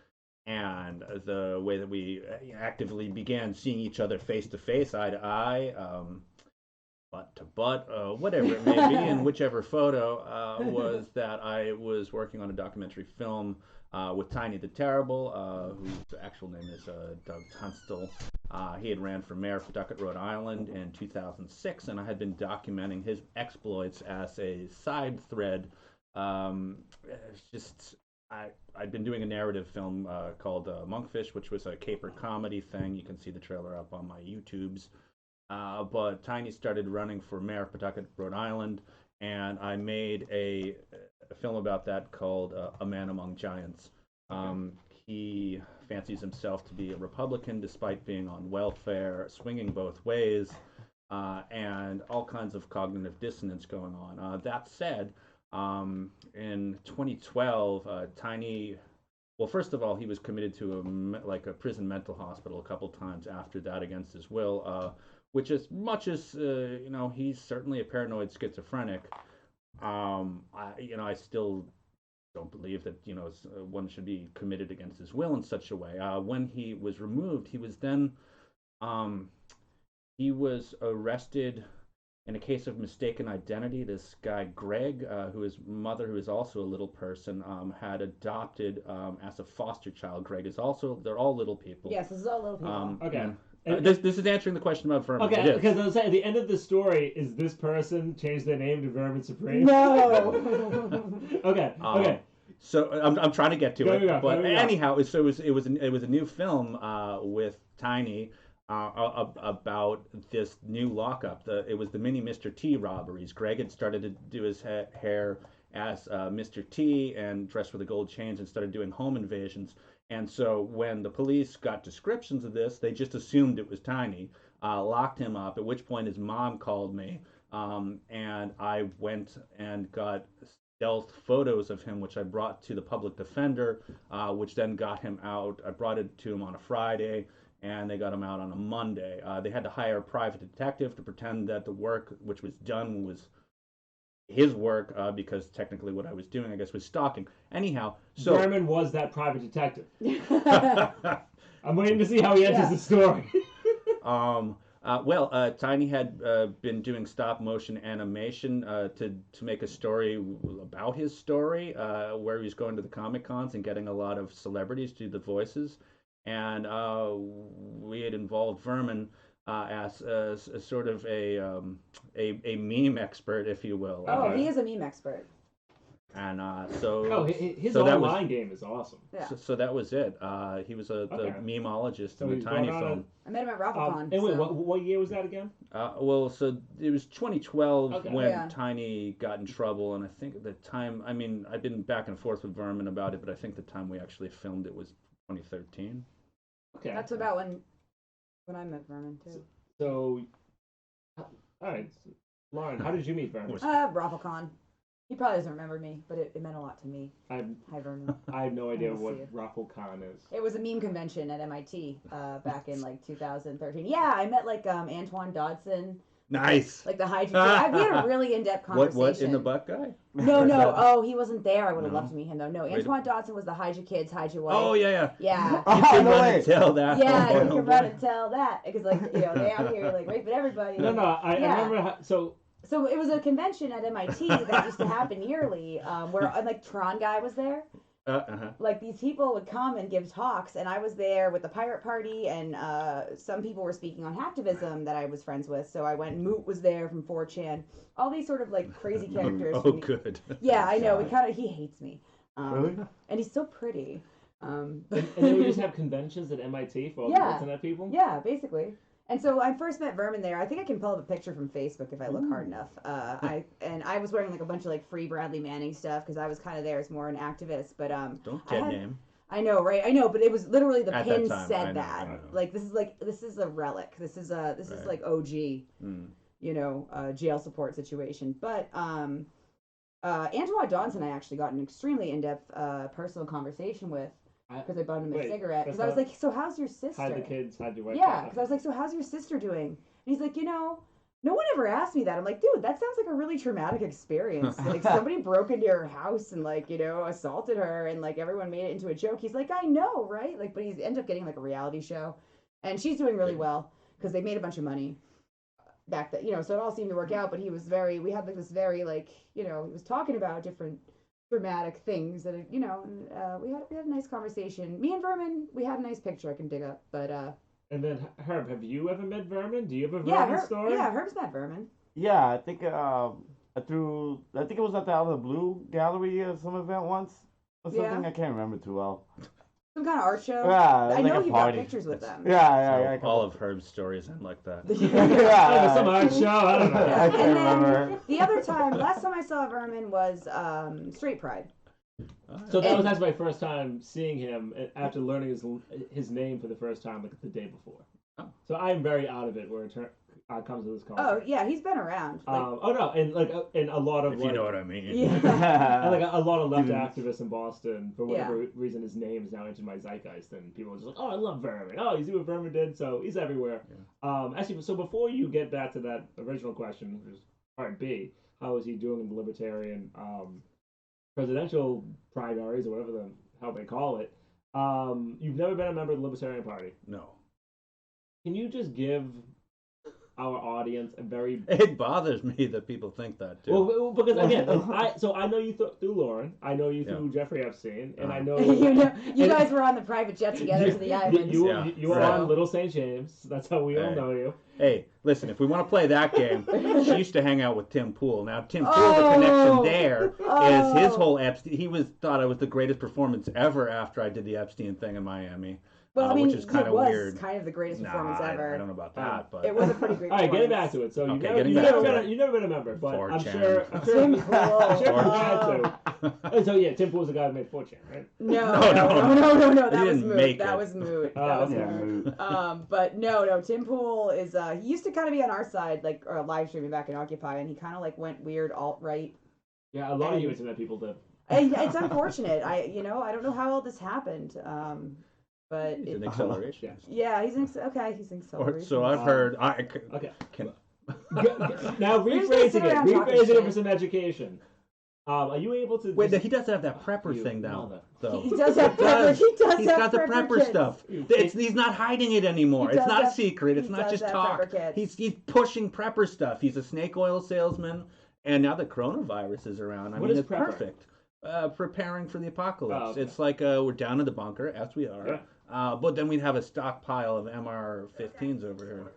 and the way that we actively began seeing each other face to face, eye to eye, butt to butt, whatever it may be, and whichever photo was that I was working on a documentary film with Tiny the Terrible, whose actual name is Doug Tunstall. He had ran for mayor of Pawtucket, Rhode Island in 2006, and I had been documenting his exploits as a side thread. I'd been doing a narrative film called Monkfish, which was a caper comedy thing. You can see the trailer up on my YouTubes. But Tiny started running for mayor of Pawtucket, Rhode Island, and I made a film about that called A Man Among Giants. He fancies himself to be a Republican despite being on welfare, swinging both ways, and all kinds of cognitive dissonance going on. That said, in 2012, Tiny, well, first of all, he was committed to a prison mental hospital a couple times after that against his will, which, as much as he's certainly a paranoid schizophrenic, I still don't believe that one should be committed against his will in such a way. When he was removed, he was then he was arrested in a case of mistaken identity, this guy Greg, whose mother, who is also a little person, had adopted as a foster child. Greg is also, they're all little people. Yes, this is all little people. Okay. This is answering the question about Vermin. Okay, because I was saying, at the end of the story, is this person changed their name to Vermin Supreme? No. Okay. So I'm trying to get to it, but anyhow, it was a new film with Tiny about this new lockup. It was the mini Mr. T robberies. Greg had started to do his hair as Mr. T and dressed with the gold chains and started doing home invasions. And so when the police got descriptions of this, they just assumed it was Tiny, locked him up, at which point his mom called me, and I went and got stealth photos of him, which I brought to the public defender, which then got him out. I brought it to him on a Friday, and they got him out on a Monday. They had to hire a private detective to pretend that the work which was done was his work, because technically what I was doing, I guess, was stalking. Anyhow, so Vermin was that private detective. I'm waiting to see how he enters the story. Tiny had been doing stop motion animation to make a story about his story, where he was going to the Comic Cons and getting a lot of celebrities to do the voices, and we had involved Vermin as sort of a meme expert, if you will. Oh, he is a meme expert. And his online game is awesome. Yeah. So that was it. He was the memeologist in the Tiny film. I met him at RaffleCon. And wait, what year was that again? So it was 2012 when Yeah. Tiny got in trouble, and I think at the time, I mean, I've been back and forth with Vermin about it, but I think the time we actually filmed it was 2013. Okay. That's about when I met Vermin too. So, all right, Lauren, how did you meet Vermin? RaffleCon. He probably doesn't remember me, but it meant a lot to me. Hi, Vermin. I have no idea what RaffleCon is. It was a meme convention at MIT back in 2013. Yeah, I met Antoine Dodson. Nice. Like the hydrogen. We had a really in-depth conversation. What in the butt guy? No. Oh, he wasn't there. I would have loved to meet him though. No, Antoine Dodson was the hide your kids, hide your wife. Oh yeah. Yeah. You can run and tell that. Yeah, you can run and tell that because they out here raping everybody. No. I remember So it was a convention at MIT that used to happen yearly, where Tron guy was there. Like these people would come and give talks, and I was there with the Pirate Party, and some people were speaking on hacktivism that I was friends with. So I went. Moot was there from 4chan. All these sort of crazy characters. Good. Yeah, I know. He hates me. Really? And he's so pretty. And they would just have conventions at MIT for all the internet people. Yeah, basically. And so I first met Vermin there. I think I can pull up a picture from Facebook if I look hard enough. I was wearing a bunch of free Bradley Manning stuff because I was kind of there as more an activist. But don't get name. I know, right? I know, but it was literally the At pin that time, said I that. know. This is a relic. This is OG. Jail support situation. But Antoine Dodson, I actually got an extremely in-depth personal conversation with. Because I bought him a cigarette. Because I was like, so how's your sister? Hide the kids, hide your wife. Yeah, because I was like, so how's your sister doing? And he's like, no one ever asked me that. I'm like, dude, that sounds like a really traumatic experience. Somebody broke into her house and assaulted her, and everyone made it into a joke. He's like, I know, right? But he ended up getting a reality show, and she's doing really well because they made a bunch of money back then. So it all seemed to work out. But he was we had this very he was talking about different dramatic things that we had a nice conversation. Me and Vermin, we had a nice picture I can dig up, but And then Herb, have you ever met Vermin? Do you have a Vermin story? Yeah, Herb's met Vermin. Yeah, I think it was at the Out of the Blue gallery or some event once or something. I can't remember too well. Some kind of art show. Yeah, I know you got party. pictures with them. Yeah. All of Herb's stories end like that. Some art show. I don't know. I can't remember. The other time, last time I saw Vermin was Straight Pride. So that was actually my first time seeing him after learning his name for the first time, the day before. Oh. So I'm very out of it where it comes to this conversation. Oh yeah, he's been around. And a lot of if you know what I mean. Yeah. And a lot of left activists in Boston, for whatever reason, his name is now entered my zeitgeist, and people are just like, "Oh, I love Vermin. Oh, you see what Vermin did? So he's everywhere." Yeah. Actually, so before you get back to that original question, which is part B, how is he doing in the libertarian presidential primaries or whatever the hell they call it? You've never been a member of the Libertarian Party. No. Can you just give our audience a very. It bothers me that people think that too. Well, because again, I know you through Lauren, I know you through Jeffrey Epstein, and I know you guys were on the private jet together to the islands. You were on Little St. James. That's how we all know you. Hey, listen, if we want to play that game, she used to hang out with Tim Pool. Now, Tim Pool, the connection there is his whole Epstein. He thought I was the greatest performance ever after I did the Epstein thing in Miami. Well, I mean, which is kind of weird. Kind of the greatest performance ever. I don't know about that, but it was a pretty great. All right, getting back to it. So you've never been a member, but I'm sure Tim Pool. So yeah, Tim Pool's the guy who made 4chan, right? No. That was moot. That was moot. But no. Tim Pool is. He used to kind of be on our side, like live streaming back in Occupy, and he kind of like went weird alt right. Yeah, a lot of you internet people did. It's unfortunate. I don't know how all this happened. But he's an acceleration. Yeah, he's an acceleration. So I've heard. Okay. Now rephrasing it for some education. Are you able to? Wait, he does have that prepper thing now. He does have prepper. He's got the prepper stuff. He's not hiding it anymore. It's not secret. It's not just talk. He's pushing prepper stuff. He's a snake oil salesman, and now the coronavirus is around. I mean, it's perfect. Preparing for the apocalypse. Oh, okay. It's like we're down in the bunker, as we are. Yeah. But then we'd have a stockpile of MR-15s over here.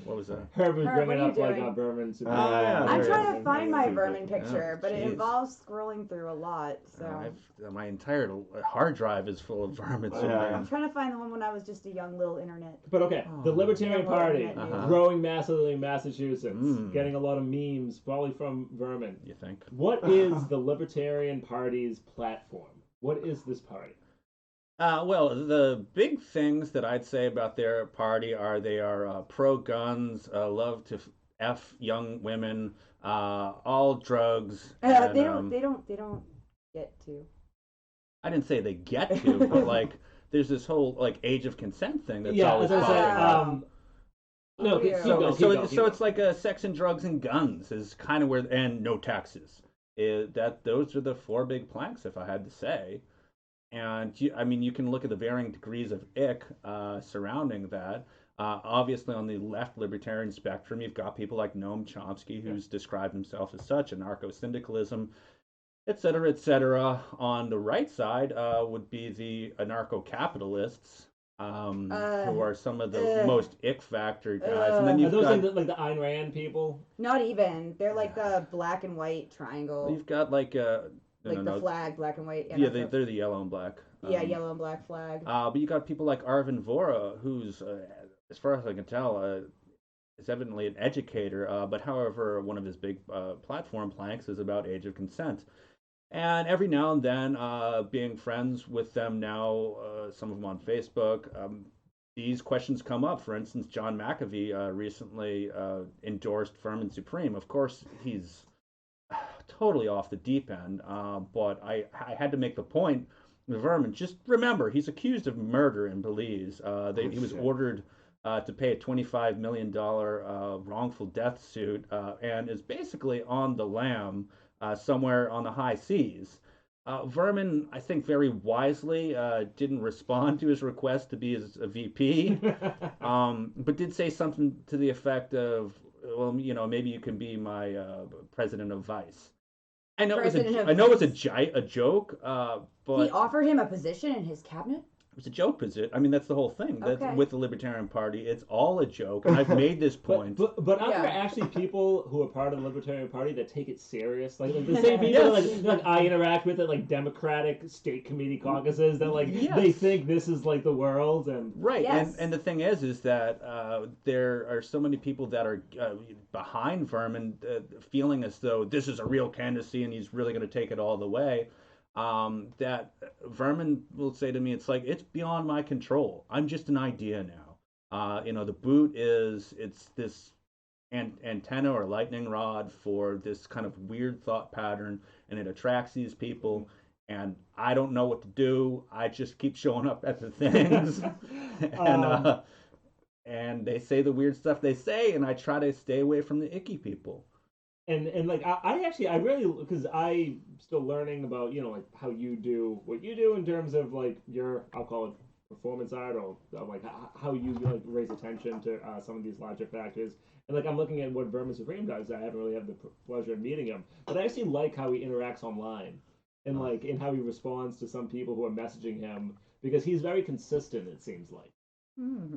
What was that? Herman's bringing up like a Vermin. I'm trying to find my Vermin picture, but it involves scrolling through a lot. So my entire hard drive is full of Vermin. I'm trying to find the one when I was just a young little internet. But okay, the Libertarian Party growing massively in Massachusetts, getting a lot of memes, probably from Vermin. You think? What is the Libertarian Party's platform? What is this party? Well, the big things that I'd say about their party are they are pro-guns, love to F young women, all drugs. And, they don't get to. I didn't say they get to, but like there's this whole like age of consent thing that's always popular. So it's like sex and drugs and guns is kind of where, and no taxes. Those are the 4 big planks, if I had to say. And you can look at the varying degrees of ick surrounding that. Obviously, on the left libertarian spectrum, you've got people like Noam Chomsky, who's described himself as such, anarcho-syndicalism, et cetera. On the right side would be the anarcho-capitalists, who are some of the most ick factor guys. And then you've got like the Ayn Rand people. Not even. They're like the black and white triangle. You've got like the flag, black and white. Yeah, they're the yellow and black. Yellow and black flag. But you got people like Arvin Vohra, who's, as far as I can tell, is evidently an educator. But however, one of his big platform planks is about age of consent. And every now and then, being friends with them now, some of them on Facebook, these questions come up. For instance, John McAfee recently endorsed Vermin Supreme. Of course, he's totally off the deep end, but I had to make the point with Vermin. Just remember, he's accused of murder in Belize. He was ordered to pay a $25 million wrongful death suit and is basically on the lam somewhere on the high seas. Vermin, I think very wisely, didn't respond to his request to be a VP, but did say something to the effect of, well, maybe you can be my president of Vice. I know it was a joke, but he offered him a position in his cabinet. It was a joke position. I mean, that's the whole thing. That's with the Libertarian Party. It's all a joke, and I've made this point. But aren't there actually people who are part of the Libertarian Party that take it serious? Like the same people like I interact with at like Democratic state committee caucuses that they think this is like the world and right. Yes. And the thing is that there are so many people that are behind Vermin, feeling as though this is a real candidacy and he's really going to take it all the way. That Vermin will say to me, it's beyond my control. I'm just an idea now. The boot it's this antenna or lightning rod for this kind of weird thought pattern, and it attracts these people. And I don't know what to do. I just keep showing up at the things, and they say the weird stuff they say, and I try to stay away from the icky people. And like I really, because I'm still learning about like how you do what you do in terms of like your, I'll call it performance art or like how you like raise attention to some of these larger factors. And like I'm looking at what Vermin Supreme does. I haven't really had the pleasure of meeting him, but I actually like how he interacts online and like in how he responds to some people who are messaging him because he's very consistent. It seems like.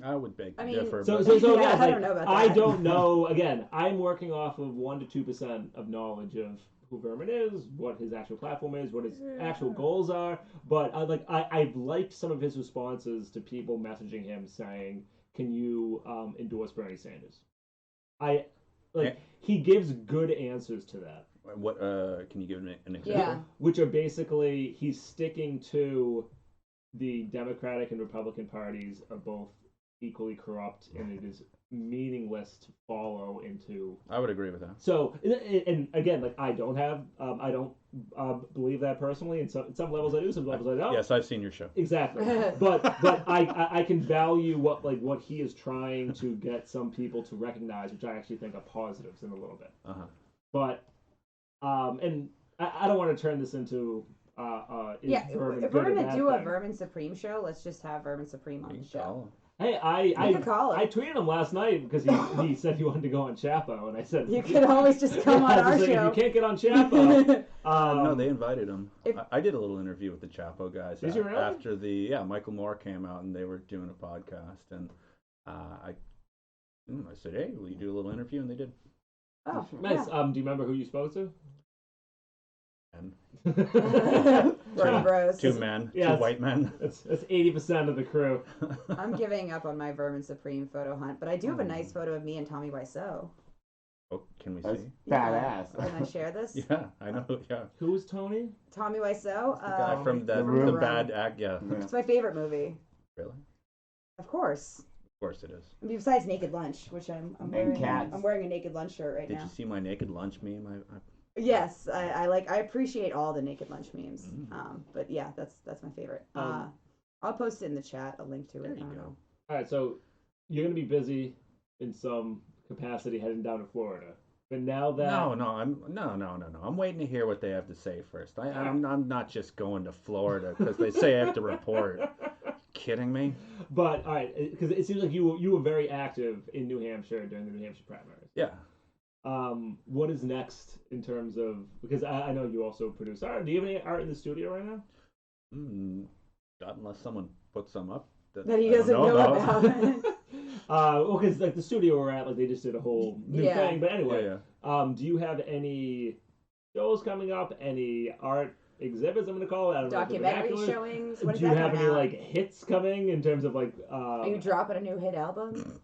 I would beg to I mean, differ. so yeah, I like, don't know about that. I don't know. Again, I'm working off of 1 to 2% of knowledge of who Vermin is, what his actual platform is, what his actual goals are. But I've liked some of his responses to people messaging him saying, "Can you endorse Bernie Sanders?" He gives good answers to that. What can you give an example? Yeah. Which are basically he's sticking to the Democratic and Republican parties are both equally corrupt, and it is meaningless to follow into. I would agree with that. So, and again, like I don't believe that personally. In some levels I do, some levels I don't. Yes, I've seen your show. Exactly, but I can value what he is trying to get some people to recognize, which I actually think are positives in a little bit. But, and I don't want to turn this into. If we're gonna do a Vermin Supreme show, let's just have Vermin Supreme on the show. Hey, I tweeted him last night because he said he wanted to go on Chapo, and I said you could always just come on our show. If you can't get on Chapo, no, they invited him. I did a little interview with the Chapo guys. Did you really? After Michael Moore came out and they were doing a podcast, and I said, hey, will you do a little interview? And they did. Oh, nice. Yeah. Do you remember who you spoke to? Bros. Two men, two white men. That's 80% of the crew. I'm giving up on my Vermin Supreme photo hunt, but I do have a nice photo of me and Tommy Wiseau. Oh, can we That's see? badass. Can I share this? Yeah, I know. Yeah. Who is Tony? Tommy Wiseau. The guy from the Room. bad act. Yeah. It's my favorite movie. Really? Of course. Of course it is. Besides Naked Lunch, which I'm wearing. Cats. I'm wearing a Naked Lunch shirt right now. Did you see my Naked Lunch meme? Yes, I appreciate all the Naked Lunch memes. But yeah, that's my favorite. I'll post it in the chat, a link to it. There you go. All right, so you're gonna be busy in some capacity heading down to Florida, but now that I'm waiting to hear what they have to say first. I'm not just going to Florida because they say I have to report. Kidding me? But all right, because it seems like you were very active in New Hampshire during the New Hampshire primaries. Yeah. What is next in terms of, because I know you also produce art. Do you have any art in the studio right now? Not unless someone puts some up that he doesn't know about. Well, because like the studio we're at, like they just did a whole new thing. But anyway, do you have any shows coming up? Any art exhibits? I'm gonna call it. I don't documentary know showings. Do you have any like hits coming in terms of like? Are you dropping a new hit album?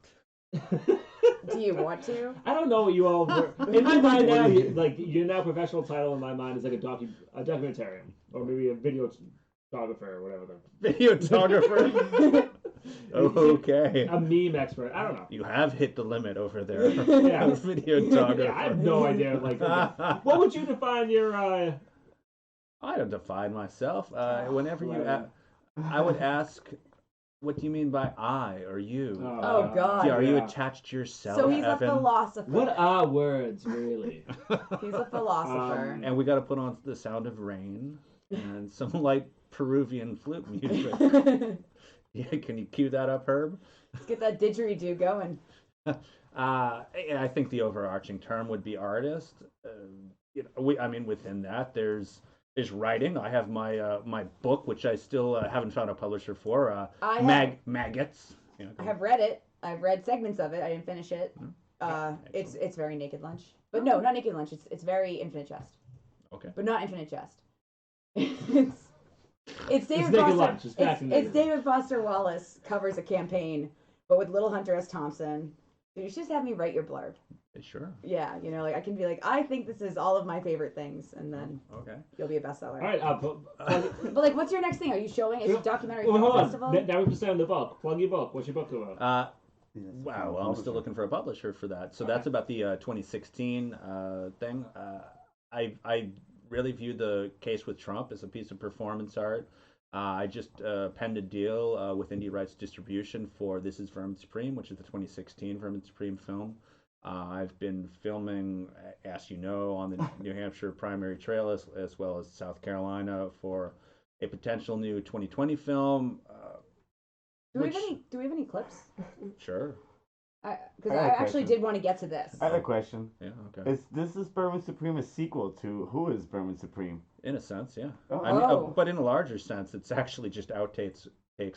Do you want to? I don't know what you all were. In my mind now, your now professional title in my mind is like a documentarian or maybe a videographer or whatever. Videographer. Okay. A meme expert. I don't know. You have hit the limit over there. Yeah. Videographer. Yeah, I have no idea. Like, what would you define your? I don't define myself. Whenever you, I would ask. What do you mean by I or you? Oh God! Yeah, are you attached to yourself? So he's Evan? a philosopher. What are words, really? He's a philosopher. And we got to put on the sound of rain and some light Peruvian flute music. Yeah, can you cue that up, Herb? Let's get that didgeridoo going. I think the overarching term would be artist. Within that, there's writing. I have my book, which I still haven't found a publisher for. Maggots. I have read it. I've read segments of it. I didn't finish it. It's very Naked Lunch, but no, not Naked Lunch. It's very Infinite Jest. Okay. But not Infinite Jest. It's David Naked Foster. Lunch. It's David Foster Wallace covers a campaign, but with Little Hunter S. Thompson. So you should just have me write your blurb. Sure. Yeah, like I can be like, I think this is all of my favorite things, and then you'll be a bestseller. All right. But like, what's your next thing? Are you showing? Is it a documentary hold on. festival? Now we present the book. Plug your book. What's your book about? Wow. Well, I'm still looking for a publisher for that. So that's about the 2016 thing. I really view the case with Trump as a piece of performance art. I just penned a deal with Indie Rights Distribution for This Is Vermin Supreme, which is the 2016 Vermin Supreme film. I've been filming, as you know, on the New Hampshire primary trail as well as South Carolina for a potential new 2020 film. Do we have any clips? Sure. Because I actually did want to get to this. I had a question. Yeah, okay. This is Berman Supreme a sequel to Who is Berman Supreme? In a sense, yeah. Oh. I mean, but in a larger sense, it's actually just outtakes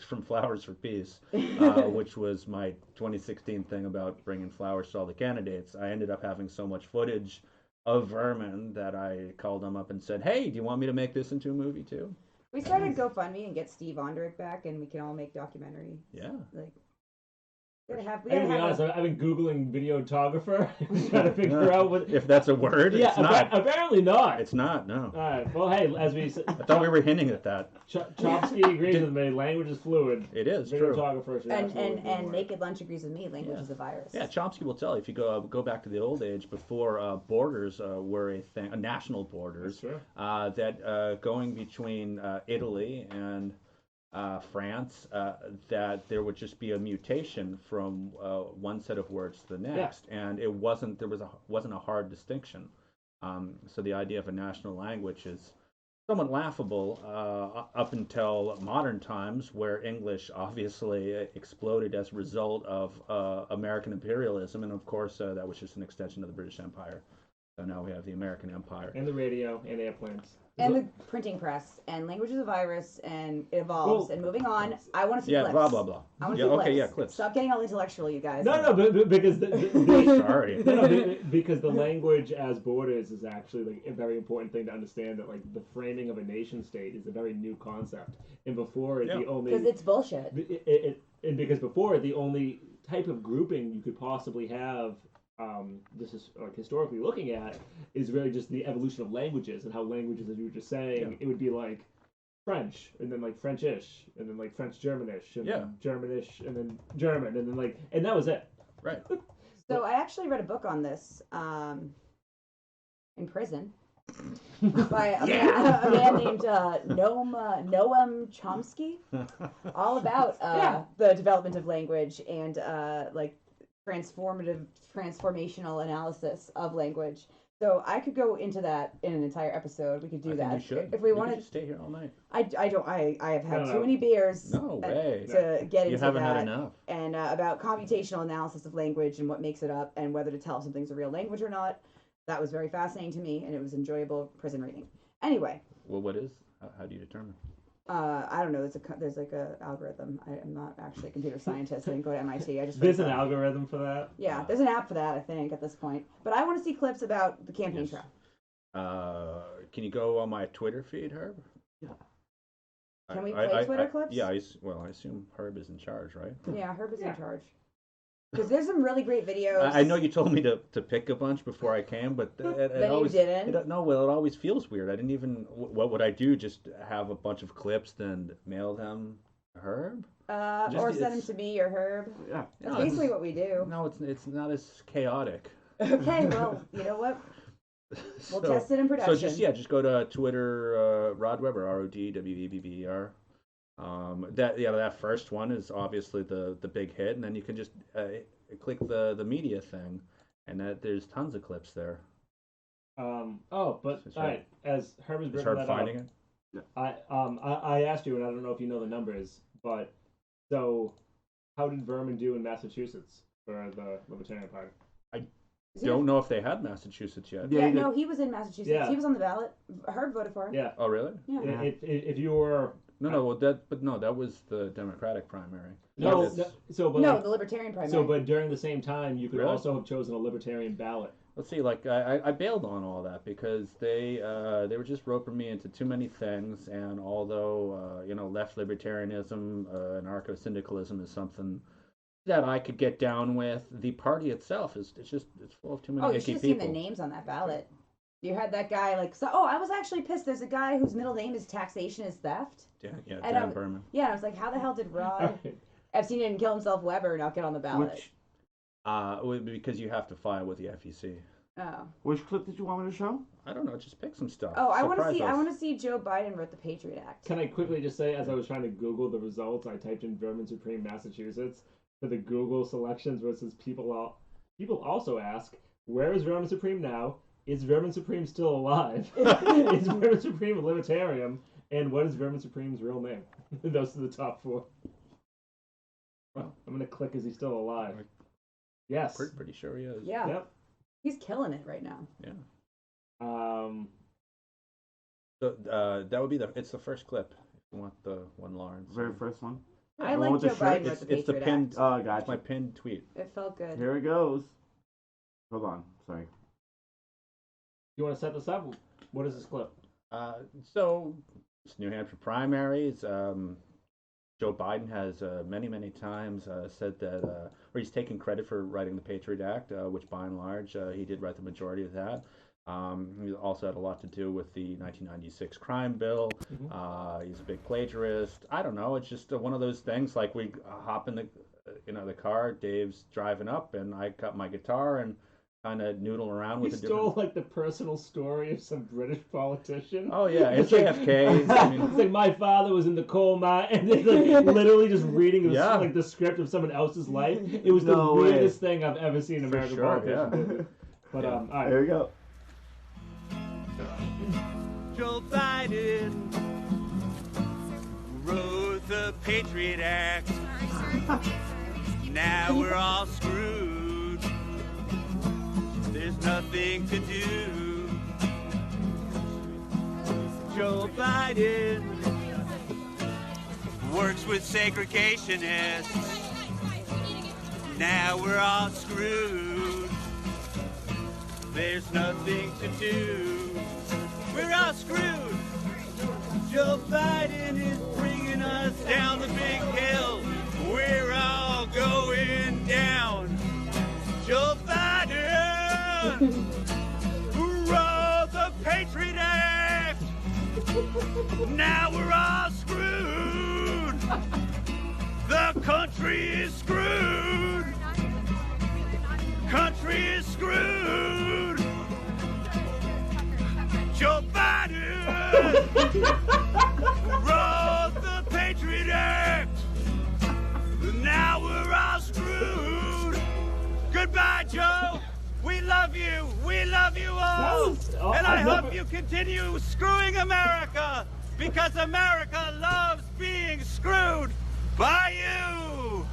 from Flowers for Peace, which was my 2016 thing about bringing flowers to all the candidates. I ended up having so much footage of Vermin that I called them up and said, "Hey, do you want me to make this into a movie too?" We started GoFundMe and get Steve Ondrick back, and we can all make documentary. Yeah. Like, we gotta I'm gonna be honest. I've been googling videographer, trying to figure out what if that's a word. Yeah, it's not. Apparently not. It's not. No. All right. Well, hey, as we I thought we were hinting at that. Chomsky agrees with me. Language is fluid. It is true. Videographer should and Naked Lunch agrees with me. Language is a virus. Yeah, Chomsky will tell you if you go back to the old age before borders were a thing, national borders. That going between Italy and France, that there would just be a mutation from one set of words to the next, and wasn't a hard distinction. So the idea of a national language is somewhat laughable up until modern times, where English obviously exploded as a result of American imperialism, and of course that was just an extension of the British Empire. So now we have the American Empire. And the radio and airplanes. And the printing press, and language is a virus, and it evolves, and moving on. I want to see clips. Blah, blah, blah. I want to see clips. Clips. Stop getting all intellectual, you guys. No, but because sorry. Because the language as borders is actually like a very important thing to understand, that like the framing of a nation state is a very new concept, and before the only because it's bullshit. And because before the only type of grouping you could possibly have. This is like historically looking at is really just the evolution of languages, and how languages, as you were just saying, it would be like French, and then like Frenchish, and then like French Germanish, and then Germanish, and then German, and then like, and that was it. Right. So I actually read a book on this in prison by a man named Noam Chomsky, all about the development of language and like transformational analysis of language. So I could go into that in an entire episode. We could do that. You should. If we wanted to stay here all night. I have had too many beers. No way. To get into that. You haven't had enough. And about computational analysis of language and what makes it up and whether to tell if something's a real language or not. That was very fascinating to me, and it was enjoyable prison reading. Anyway. Well, what is? How do you determine? I don't know. There's like a algorithm. I'm not actually a computer scientist. I didn't go to MIT. There's an algorithm for that. Yeah, there's an app for that. I think at this point. But I want to see clips about the campaign trail. Can you go on my Twitter feed, Herb? Yeah. Can we play Twitter clips? Yeah. I assume Herb is in charge, right? Yeah, Herb is in charge. Because there's some really great videos. I know you told me to pick a bunch before I came, but it always, you didn't. It always feels weird. I didn't even. What would I do? Just have a bunch of clips, then mail them to Herb? Or send them to me or Herb. Yeah. That's basically what we do. No, it's not as chaotic. Okay, well, you know what? We'll test it in production. So just go to Twitter, Rod Weber, RODWEBBER. That first one is obviously the big hit, and then you can just click the media thing, and there's tons of clips there. But all right, as Herb is bringing that finding up, it. I asked you, and I don't know if you know the numbers, but so how did Vermin do in Massachusetts for the Libertarian Party? Don't know if they had Massachusetts yet. Yeah, no, he was in Massachusetts. Yeah. He was on the ballot. Herb voted for him. Yeah. Oh, really? Yeah. If you were that was the Democratic primary. the Libertarian primary. So, but during the same time, you could also have chosen a Libertarian ballot. Let's see, like I bailed on all that because they were just roping me into too many things, and although left libertarianism, anarcho-syndicalism is something that I could get down with, the party itself it's full of too many icky people. You should have seen the names on that ballot. You had that guy I was actually pissed. There's a guy whose middle name is taxation is theft. Yeah, Dan Berman. Yeah, I was like, how the hell did Rod Epstein didn't kill himself Weber not get on the ballot? Because you have to file with the FEC. Oh. Which clip did you want me to show? I don't know. Just pick some stuff. Oh, I want to see Joe Biden wrote the Patriot Act. Can I quickly just say, as I was trying to Google the results, I typed in Vermin Supreme Massachusetts for the Google selections versus people also ask, where is Vermin Supreme now? Is Vermin Supreme still alive? Is Vermin Supreme a libertarian? And what is Vermin Supreme's real name? Those are the top 4. Well, I'm gonna click. Is he still alive? Yes. Pretty sure he is. Yeah. Yep. He's killing it right now. Yeah. So that would be it's the first clip. If you want the one, Lawrence. Very first one. I like Joe Biden with the It's the Patriot pinned. Act. Oh, gotcha. It's my pinned tweet. It felt good. Here it goes. Hold on. Sorry. You want to set this up? What is this clip? So it's New Hampshire primaries. Joe Biden has many times said that, or he's taken credit for writing the Patriot Act, which by and large he did write the majority of that. He also had a lot to do with the 1996 crime bill. He's a big plagiarist. I don't know. It's just one of those things. Like we hop in the car. Dave's driving up, and I got my guitar and kind of noodle around with He a stole like the personal story of some British politician. Oh yeah, it's JFK. Like, it's like my father was in the coal mine, and it's like literally just reading like the script of someone else's life. It was the weirdest thing I've ever seen American politicians do. But all right, here we go. Joe Biden wrote the Patriot Act. Now we're all screwed. There's nothing to do. Joe Biden works with segregationists. Now we're all screwed. There's nothing to do. We're all screwed. Joe Biden is bringing us down the big hill. We're all going down. Joe Biden, who wrote the Patriot Act. Now we're all screwed. The country is screwed. Country is screwed. Joe Biden wrote the Patriot Act. Now we're all screwed. Goodbye, Joe. We love you. We love you all. And I hope you continue screwing America, because America loves being screwed by you.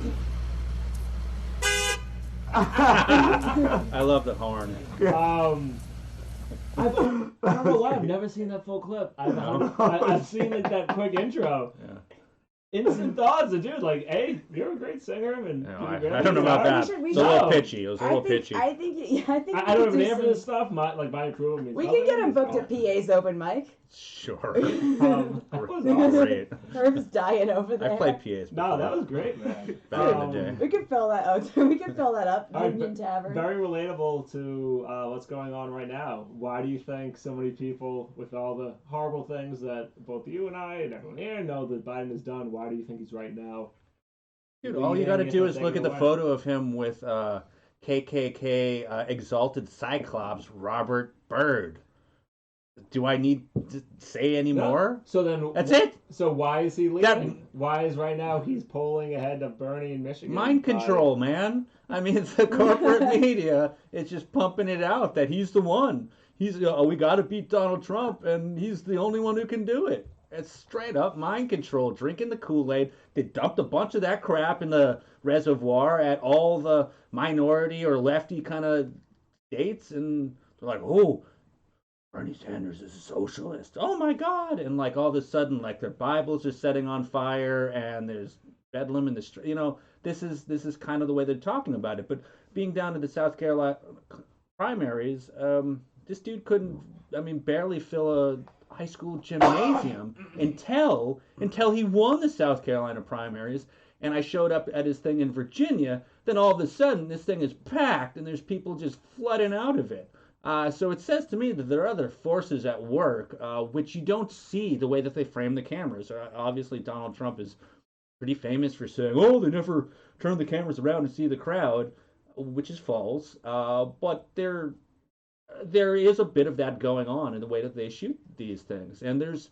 I love the horn. I don't know why I've never seen that full clip. I've seen like that quick intro. Yeah. Instant thoughts, dude. Like, hey, you're a great singer, and I don't know about that. It was a little pitchy. It was a little pitchy. I think I don't have an ear for this stuff. My approval means we can get him booked at PA's open mic. Sure. That was awesome. Great. Herb's dying over there. I played PAs before. No, that was great, man. Back in the day. We could fill that out. We could fill that up. Union Tavern. Very relatable to what's going on right now. Why do you think so many people, with all the horrible things that both you and I and everyone here know that Biden has done, why do you think he's right now? Dude, all you got to do is look at the photo of him with KKK exalted Cyclops Robert Byrd. Do I need to say any more? So then, that's it. So why is he leaving? Why is right now he's polling ahead of Bernie in Michigan? Mind control, man. I mean, it's the corporate media. It's just pumping it out that he's the one. We got to beat Donald Trump, and he's the only one who can do it. It's straight up mind control, drinking the Kool-Aid. They dumped a bunch of that crap in the reservoir at all the minority or lefty kind of states, and they're like, oh, Bernie Sanders is a socialist. Oh my God! And like all of a sudden, like their Bibles are setting on fire, and there's bedlam in the street. You know, this is kind of the way they're talking about it. But being down to the South Carolina primaries, this dude couldn't, barely fill a high school gymnasium until he won the South Carolina primaries. And I showed up at his thing in Virginia. Then all of a sudden, this thing is packed, and there's people just flooding out of it. So it says to me that there are other forces at work, which you don't see the way that they frame the cameras. Obviously, Donald Trump is pretty famous for saying, oh, they never turn the cameras around and see the crowd, which is false. But there is a bit of that going on in the way that they shoot these things. And there's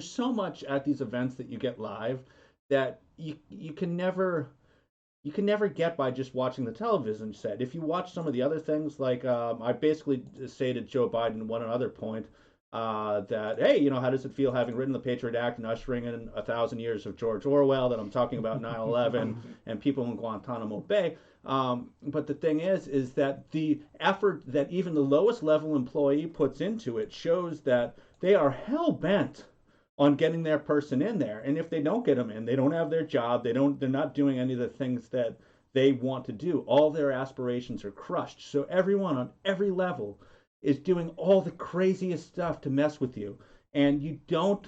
so much at these events that you get live that you can never get by just watching the television set. If you watch some of the other things, like I basically say to Joe Biden one other point, that, hey, how does it feel having written the Patriot Act and ushering in 1,000 years of George Orwell, that I'm talking about 9/11 and people in Guantanamo Bay. But the thing is that the effort that even the lowest level employee puts into it shows that they are hell bent on getting their person in there. And if they don't get them in, they don't have their job. They're not doing any of the things that they want to do. All their aspirations are crushed. So everyone on every level is doing all the craziest stuff to mess with you, and you don't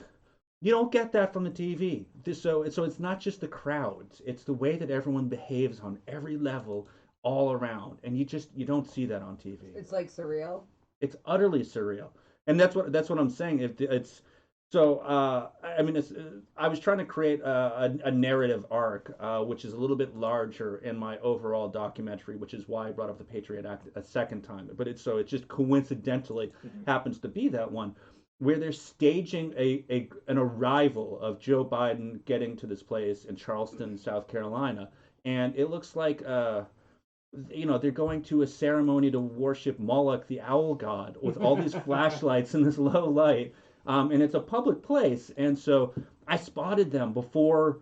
get that from the TV. So it's not just the crowds; it's the way that everyone behaves on every level, all around, and you don't see that on TV. It's like surreal. It's utterly surreal, and that's what I'm saying. It's so I was trying to create a narrative arc, which is a little bit larger in my overall documentary, which is why I brought up the Patriot Act a second time. But it just coincidentally happens to be that one where they're staging an arrival of Joe Biden getting to this place in Charleston, South Carolina, and it looks like they're going to a ceremony to worship Moloch, the owl god, with all these flashlights in this low light. And it's a public place. And so I spotted them before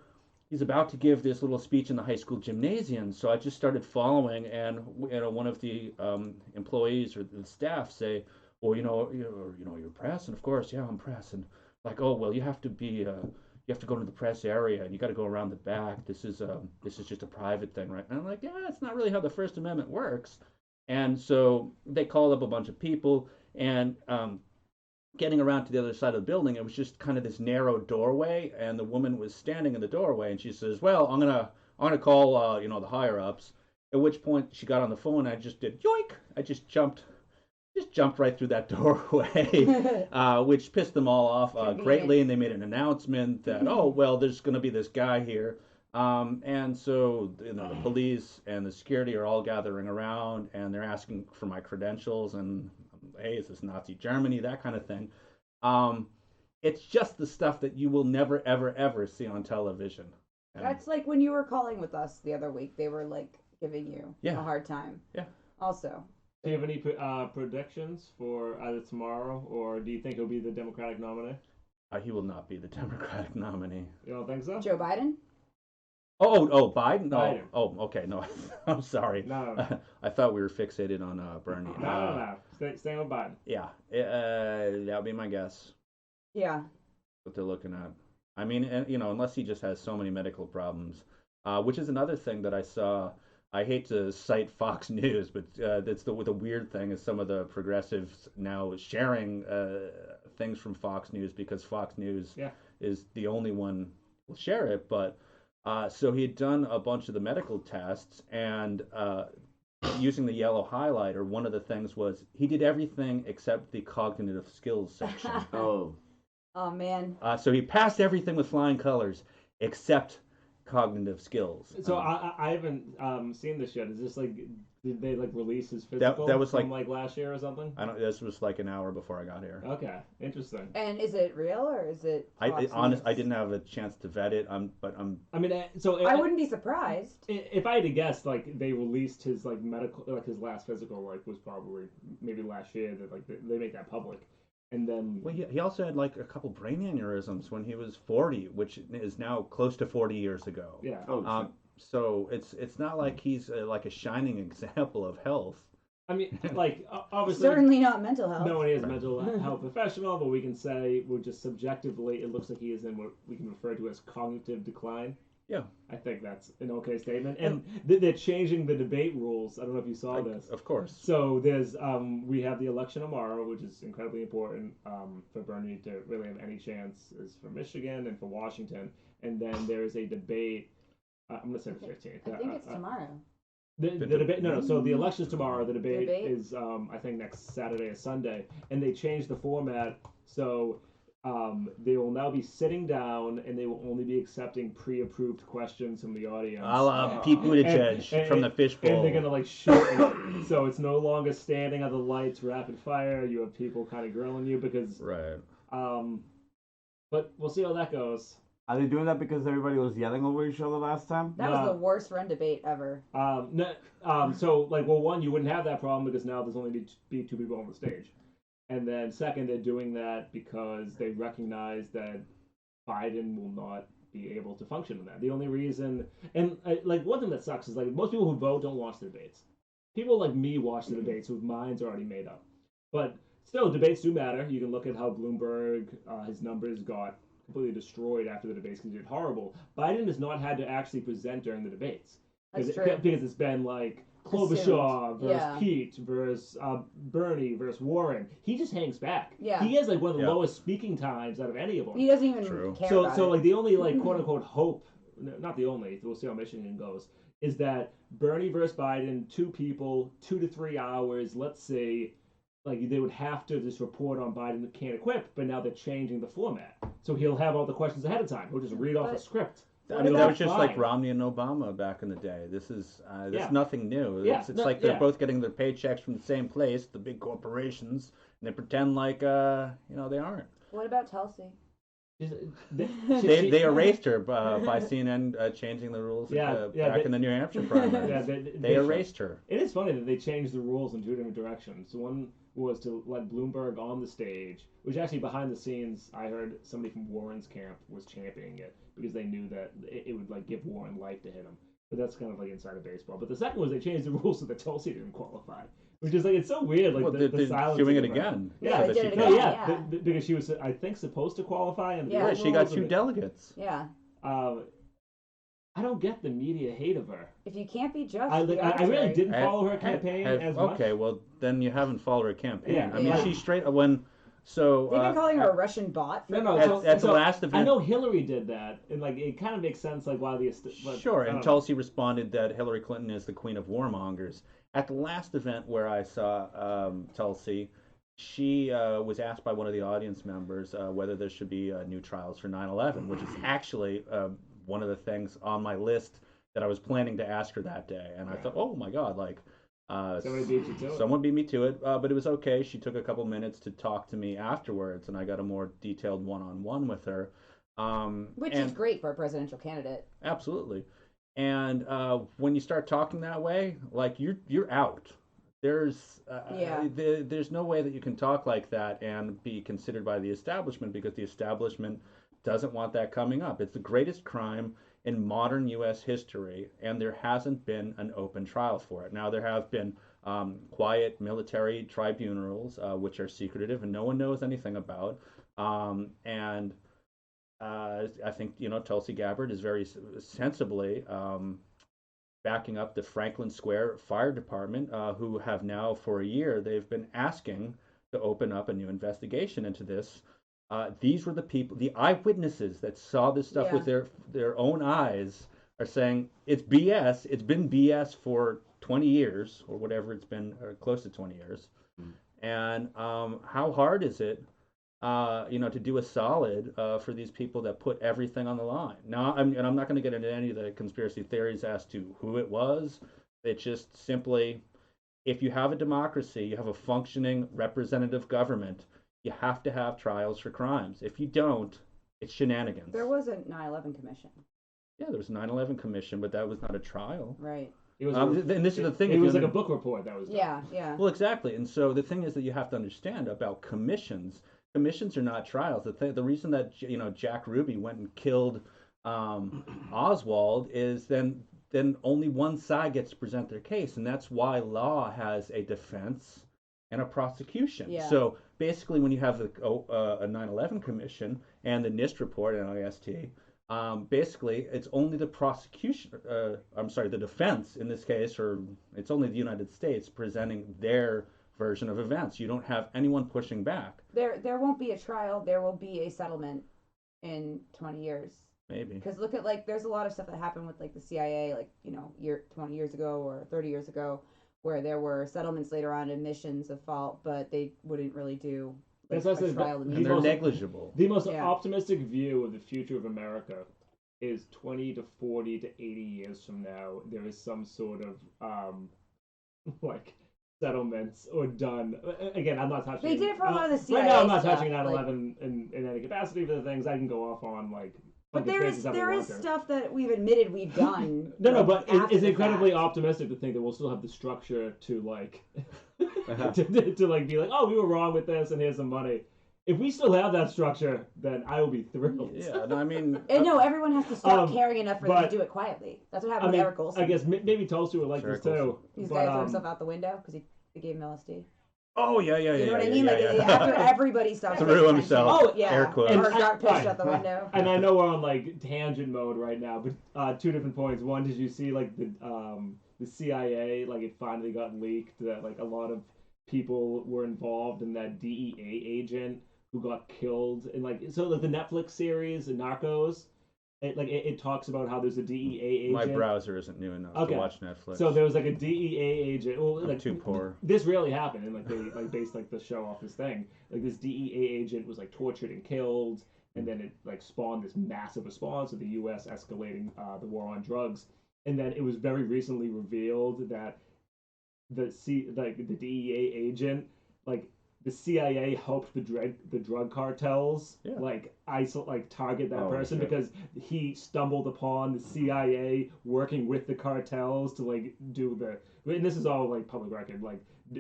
he's about to give this little speech in the high school gymnasium. So I just started following, and one of the employees or the staff say, well, you're press, and of course, yeah, I'm press, and like, oh, well, you have to go to the press area, and you got to go around the back. This is just a private thing, right? And I'm like, yeah, that's not really how the First Amendment works. And so they called up a bunch of people, and getting around to the other side of the building, it was just kind of this narrow doorway, and the woman was standing in the doorway, and she says, well, I'm gonna call the higher ups. At which point she got on the phone, and I just did yoink. I just jumped right through that doorway, which pissed them all off greatly, and they made an announcement that, oh, well, there's going to be this guy here. And so the police and the security are all gathering around, and they're asking for my credentials, and hey, is this Nazi Germany, that kind of thing. It's just the stuff that you will never, ever, ever see on television. And that's like when you were calling with us the other week, they were like giving you a hard time. Yeah. Also. Do you have any predictions for either tomorrow, or do you think he'll be the Democratic nominee? He will not be the Democratic nominee. You don't think so? Joe Biden? Oh, Biden? No. Biden. Oh, okay. No, I'm sorry. No. I thought we were fixated on Bernie. No. Stay with Biden. Yeah. That would be my guess. Yeah. What they're looking at. I mean, unless he just has so many medical problems, which is another thing that I saw. I hate to cite Fox News, but that's the weird thing is some of the progressives now sharing things from Fox News because Fox News is the only one will share it. But so he had done a bunch of the medical tests, and using the yellow highlighter, one of the things was he did everything except the cognitive skills section. Oh man. So he passed everything with flying colors except cognitive skills. So I haven't seen this yet. Is this like, did they like release his physical that was from like last year or something? This was like an hour before I got here. Okay, interesting. And is it real or is it? I didn't have a chance to vet it. I mean, so I wouldn't be surprised if I had to guess. Like they released his like medical, like his last physical, like was probably maybe last year. That like they make that public. And then, well, he also had like a couple brain aneurysms when he was 40, which is now close to 40 years ago. Yeah. So it's not like he's like a shining example of health. I mean, like obviously, certainly not mental health. No one is a mental health professional, but we can say we're just subjectively. It looks like he is in what we can refer to as cognitive decline. Yeah, I think that's an okay statement. And they're changing the debate rules. I don't know if you saw this. Of course. So there's we have the election tomorrow, which is incredibly important for Bernie to really have any chance, is for Michigan and for Washington. And then there's a debate. I'm going to say the 15th. I think it's tomorrow. The debate, no. So the election's tomorrow. The debate is, I think, next Saturday or Sunday. And they changed the format. So they will now be sitting down, and they will only be accepting pre-approved questions from the audience. A la Pete Buttigieg from the fishbowl. And they're going to, like, shoot. So it's no longer standing at the lights, rapid fire. You have people kind of grilling you because... Right. But we'll see how that goes. Are they doing that because everybody was yelling over each other last time? That was the worst run debate ever. So, like, well, one, you wouldn't have that problem because now there's only be two people on the stage. And then second, they're doing that because they recognize that Biden will not be able to function in that. The only reason, and like one thing that sucks is like most people who vote don't watch the debates. People like me watch the debates whose minds are already made up. But still, debates do matter. You can look at how Bloomberg, his numbers got completely destroyed after the debates because he did horrible. Biden has not had to actually present during the debates. That's true. Because it's been like Klobuchar versus Pete versus Bernie versus Warren. He just hangs back. Yeah. He has like one of the lowest speaking times out of any of them. He doesn't even care about it. So like the only like quote unquote hope, not the only, we'll see how Michigan goes, is that Bernie versus Biden, 2 people, 2 to 3 hours, let's say, like they would have to just report on Biden can't equip, but now they're changing the format. So he'll have all the questions ahead of time. He'll just read off a script. I mean, that was just like Romney and Obama back in the day. This is nothing new. It's like they're both getting their paychecks from the same place, the big corporations, and they pretend like they aren't. What about Tulsi? They erased her by CNN changing the rules back in the New Hampshire primary. They erased her. It is funny that they changed the rules in 2 different directions. One was to let Bloomberg on the stage, which actually behind the scenes, I heard somebody from Warren's camp was championing it because they knew that it would like give Warren life to hit him. But that's kind of like inside of baseball. But the second was they changed the rules so that Tulsi didn't qualify. Which is like, it's so weird. Like the silence. Doing it again. Yeah, they did it again. Because she was, I think, supposed to qualify. And yeah, she got 2 delegates. Yeah. I don't get the media hate of her. If you can't be just, I really didn't follow her campaign as much. Okay, well then you haven't followed her campaign. Yeah, I mean, she's straight when. So they've been calling her a Russian bot. At the last event, I know Hillary did that, and like it kind of makes sense, like why the sure. And Tulsi responded that Hillary Clinton is the queen of warmongers. At the last event where I saw Tulsi, she was asked by one of the audience members whether there should be new trials for 9/11, which is actually one of the things on my list that I was planning to ask her that day. And I thought, oh my God, like. Somebody beat you to it. Someone beat me to it, but it was okay. She took a couple minutes to talk to me afterwards, and I got a more detailed one-on-one with her. Which is great for a presidential candidate. Absolutely. And when you start talking that way, like you're out. There's no way that you can talk like that and be considered by the establishment because the establishment doesn't want that coming up. It's the greatest crime in modern U.S. history, and there hasn't been an open trial for it. Now, there have been quiet military tribunals, which are secretive and no one knows anything about. And I think, Tulsi Gabbard is very sensibly backing up the Franklin Square Fire Department, who have now, for a year, they've been asking to open up a new investigation into this. These were the people, the eyewitnesses that saw this stuff with their own eyes are saying it's BS. It's been BS for 20 years or whatever it's been, or close to 20 years. And how hard is it, to do a solid for these people that put everything on the line? Now, I'm not going to get into any of the conspiracy theories as to who it was. It's just simply, if you have a democracy, you have a functioning representative government, you have to have trials for crimes. If you don't, it's shenanigans. There was a 9/11 commission. Yeah, there was a 9/11 commission, but that was not a trial. Right. It was and this is the thing. It was like a book report that was done. Yeah. Well, exactly. And so the thing is that you have to understand about commissions. Commissions are not trials. The reason that Jack Ruby went and killed Oswald is then only one side gets to present their case, and that's why law has a defense and a prosecution. Yeah. So basically, when you have a 9/11 commission and the NIST report, NIST, basically it's only the prosecution. The defense in this case, or it's only the United States presenting their version of events. You don't have anyone pushing back. There won't be a trial. There will be a settlement in 20 years. Maybe. Because look at there's a lot of stuff that happened with the CIA 20 years ago or 30 years ago, where there were settlements later on, admissions of fault, but they wouldn't really do a trial. And they're negligible. The most optimistic view of the future of America is 20 to 40 to 80 years from now, there is some sort of settlements or done. Again, I'm not touching. They did it for a lot of the CIA right now, I'm not stuff, touching 9/11 in any capacity for the things. I can go off on But there is stuff that we've admitted we've done. No, but it's incredibly optimistic to think that we'll still have the structure to like to like be like, oh, we were wrong with this, and here's some money. If we still have that structure, then I will be thrilled. Yeah, no, I mean... no, everyone has to stop caring enough for them to do it quietly. That's what happened with Eric Olson. I guess maybe Tulsi would like this too. He's got to throw himself out the window because he gave him LSD. Oh, yeah. You know what I mean? After everybody stopped threw himself. Oh, yeah. Air quotes. Or got pushed out the window. And I know we're on, like, tangent mode right now, but 2 different points. One, did you see, like, the CIA, like, it finally got leaked that, like, a lot of people were involved in that DEA agent who got killed, and like the Netflix series Narcos, it talks about how there's a DEA agent. My browser isn't new enough to watch Netflix. So there was like a DEA agent. Well, I'm too poor. This really happened, and like they based like the show off this thing. Like this DEA agent was like tortured and killed, and then it like spawned this massive response of the U.S. escalating the war on drugs. And then it was very recently revealed that the DEA agent the CIA helped the drug cartels target that person because he stumbled upon the CIA working with the cartels to like do and this is all like public record, like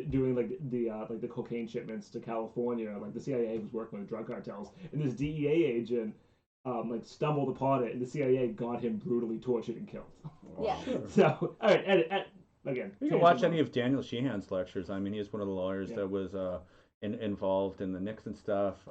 doing the cocaine shipments to California. Like the CIA was working with drug cartels, and this DEA agent stumbled upon it, and the CIA got him brutally tortured and killed. Yeah. So all right, again, you can watch any of Daniel Sheehan's lectures. I mean, he's one of the lawyers that was involved in the Nixon stuff.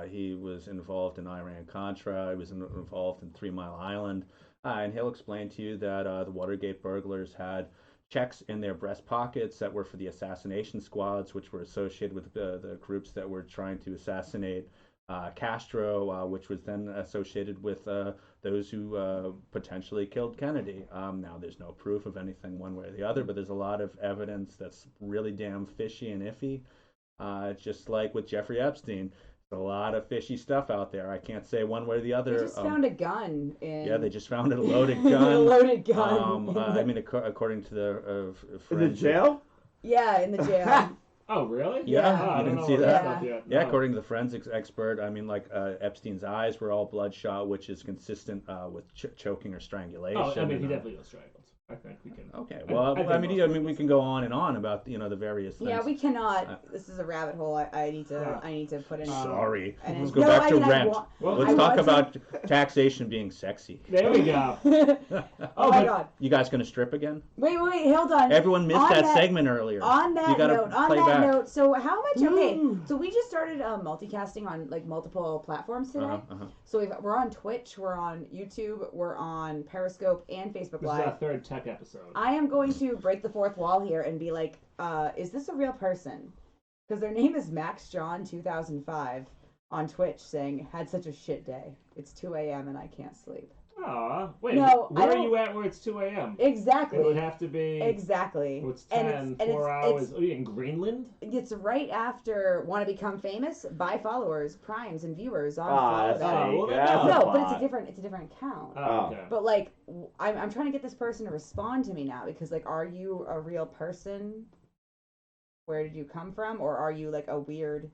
He was involved in Iran-Contra. He was involved in 3 Mile Island. And he'll explain to you that the Watergate burglars had checks in their breast pockets that were for the assassination squads, which were associated with the groups that were trying to assassinate Castro, which was then associated with those who potentially killed Kennedy. Now, there's no proof of anything one way or the other, but there's a lot of evidence that's really damn fishy and iffy. Just like with Jeffrey Epstein, there's a lot of fishy stuff out there. I can't say one way or the other. They just found a gun. Yeah, they just found a loaded gun. A loaded gun. I mean, according to the in the jail? Yeah, in the jail. Oh, really? Yeah, you didn't see that? Yeah, according to the forensics expert, I mean, Epstein's eyes were all bloodshot, which is consistent with choking or strangulation. Oh, I mean, he definitely was strangled. I think we can. Okay. Well, I mean, we can go on and on about the various things. Yeah, we cannot. This is a rabbit hole. I need to put in. Sorry. Let's go back to rent. Let's talk about taxation being sexy. There we go. Oh my God. You guys gonna strip again? Wait, hold on. Everyone missed that segment earlier. On that note, so how much? Okay, so we just started multicasting on like multiple platforms today. So we're on Twitch, we're on YouTube, we're on Periscope and Facebook Live. This is our third tech episode. I am going to break the fourth wall here and be like, is this a real person? Because their name is MaxJohn2005 on Twitch, saying, had such a shit day. It's 2 a.m. and I can't sleep. Aw, wait, no, where are you at where it's 2 a.m.? Exactly. It would have to be... Exactly. What's 10, 4 hours? Are you in Greenland? It's right after Want to Become Famous, buy followers, primes, and viewers on No, but it's a different account. Oh, okay. But like, I'm trying to get this person to respond to me now, because like, are you a real person? Where did you come from? Or are you like a weird...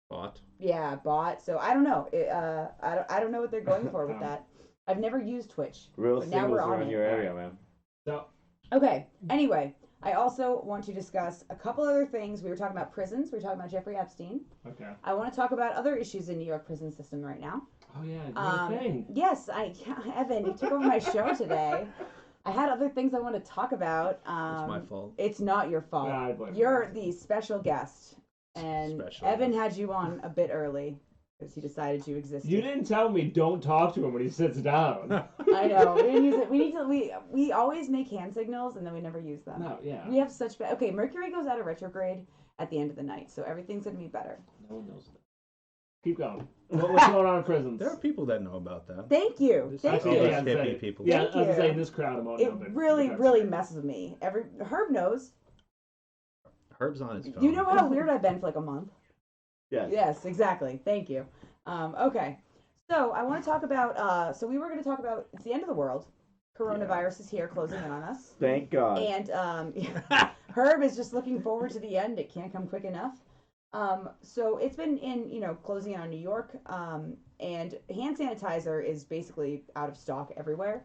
Bot? Yeah, bot. So I don't know. I don't know what they're going for with that. I've never used Twitch. Real singles are in your area, man. So, okay. Anyway, I also want to discuss a couple other things. We were talking about prisons. We were talking about Jeffrey Epstein. Okay. I want to talk about other issues in New York prison system right now. Oh yeah, great thing. Yes, Evan, you took over my show today. I had other things I want to talk about. It's my fault. It's not your fault. Nah, I blame You're the special guest, and Evan had you on a bit early. Because he decided you existed. You didn't tell me don't talk to him when he sits down. I know. We didn't use it. We always make hand signals and then we never use them. No, yeah. We have such bad... Okay, Mercury goes out of retrograde at the end of the night, so everything's going to be better. No one knows that. Keep going. What's going on in prisons? There are people that know about that. Thank you. Thank you. Hippie people. Yeah, I was saying this crowd about it really messes with me. Herb knows. Herb's on his phone. You know how weird I've been for like a month? Yes. Yes, exactly. Thank you. Okay. So I want to talk about, we were going to talk about, it's the end of the world. Coronavirus is here, closing in on us. Thank God. And Herb is just looking forward to the end. It can't come quick enough. So it's been in, closing in on New York, and hand sanitizer is basically out of stock everywhere.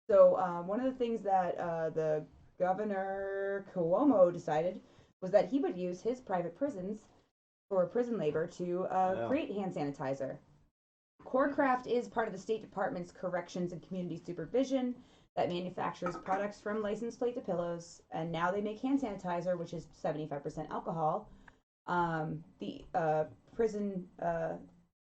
So one of the things that the Governor Cuomo decided was that he would use his private prisons for prison labor to create hand sanitizer. Corecraft is part of the State Department's Corrections and Community Supervision that manufactures products from license plate to pillows, and now they make hand sanitizer, which is 75% alcohol. The prison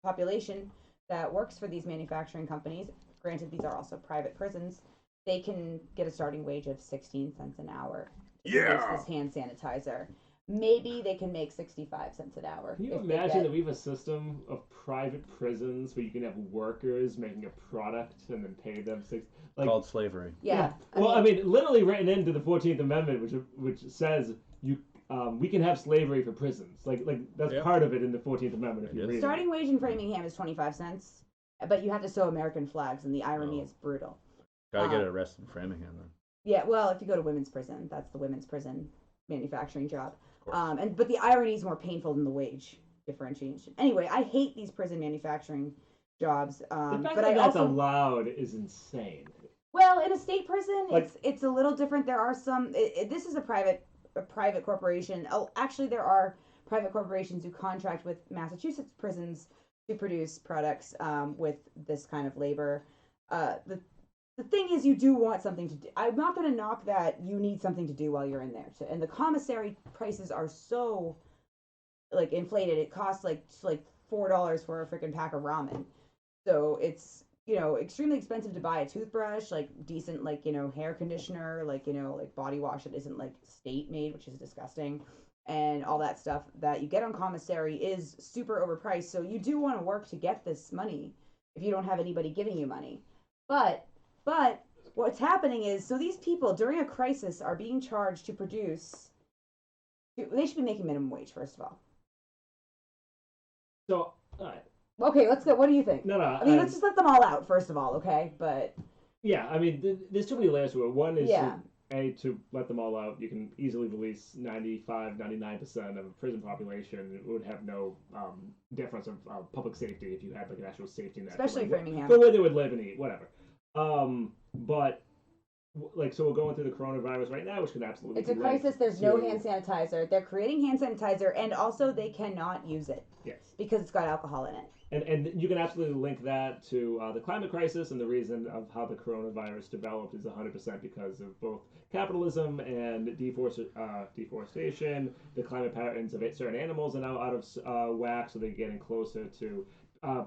population that works for these manufacturing companies, granted these are also private prisons, they can get a starting wage of 16 cents an hour to produce this hand sanitizer. Maybe they can make 65 cents an hour. Can you imagine that we have a system of private prisons where you can have workers making a product and then pay them called slavery. Yeah. I mean, literally written into the 14th Amendment, which says we can have slavery for prisons. Like that's part of it in the 14th Amendment. If you read starting wage in Framingham is 25 cents, but you have to sew American flags, and the irony is brutal. Gotta get arrested in Framingham then. Yeah, well, if you go to women's prison, that's the women's prison manufacturing job. But the irony is more painful than the wage differentiation. Anyway, I hate these prison manufacturing jobs. The fact but that that's allowed is insane. Well, in a state prison, it's a little different. There are some. This is a private corporation. Oh, actually, there are private corporations who contract with Massachusetts prisons to produce products with this kind of labor. The thing is, you do want something to do. I'm not going to knock that you need something to do while you're in there. And the commissary prices are so, inflated. It costs like $4 for a freaking pack of ramen. So it's, extremely expensive to buy a toothbrush, decent, hair conditioner, body wash that isn't, state made, which is disgusting. And all that stuff that you get on commissary is super overpriced. So you do want to work to get this money if you don't have anybody giving you money. But what's happening is, so these people during a crisis are being charged to produce. They should be making minimum wage, first of all. So, all right. Okay, let's go. What do you think? No. I mean, let's just let them all out, first of all, okay? But. Yeah, I mean, there's too many layers to it. One is to let them all out. You can easily release 99% of a prison population. It would have no difference of public safety if you had an actual safety net. Especially Framingham. For where they would live and eat, whatever. But so we're going through the coronavirus right now, which can absolutely. It's a crisis. There's no hand sanitizer. They're creating hand sanitizer, and also they cannot use it. Yes. Because it's got alcohol in it. And you can absolutely link that to the climate crisis, and the reason of how the coronavirus developed is 100% because of both capitalism and deforestation. The climate patterns of certain animals are now out of whack, so they're getting closer to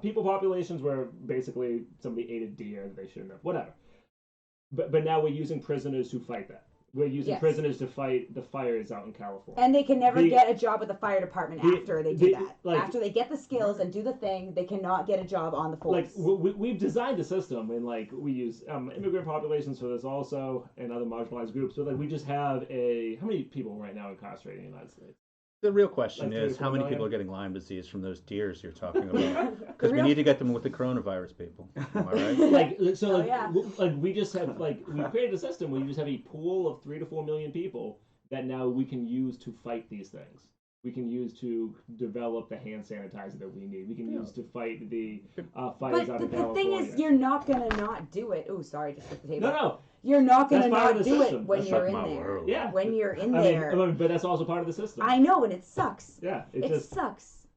people populations where basically somebody ate a deer that they shouldn't have. Whatever. But now we're using prisoners to fight that. We're using prisoners to fight the fires out in California. And they can never get a job with the fire department after they do that. After they get the skills and do the thing, they cannot get a job on the force. We've designed a system, and we use immigrant populations for this also, and other marginalized groups. But we just have how many people right now incarcerated in the United States? The real question is how many people are getting Lyme disease from those deers you're talking about? Because we need to get them with the coronavirus people. Am I right? We just have we created a system where you just have a pool of 3 to 4 million people that now we can use to fight these things. We can use to develop the hand sanitizer that we need. We can use to fight the fires out in California. But the thing is, you're not going to not do it. Oh, sorry, just hit the table. No. You're not going to not do it when you're in there. World. Yeah. When you're in there. But that's also part of the system. I know, and it sucks. Yeah. It sucks.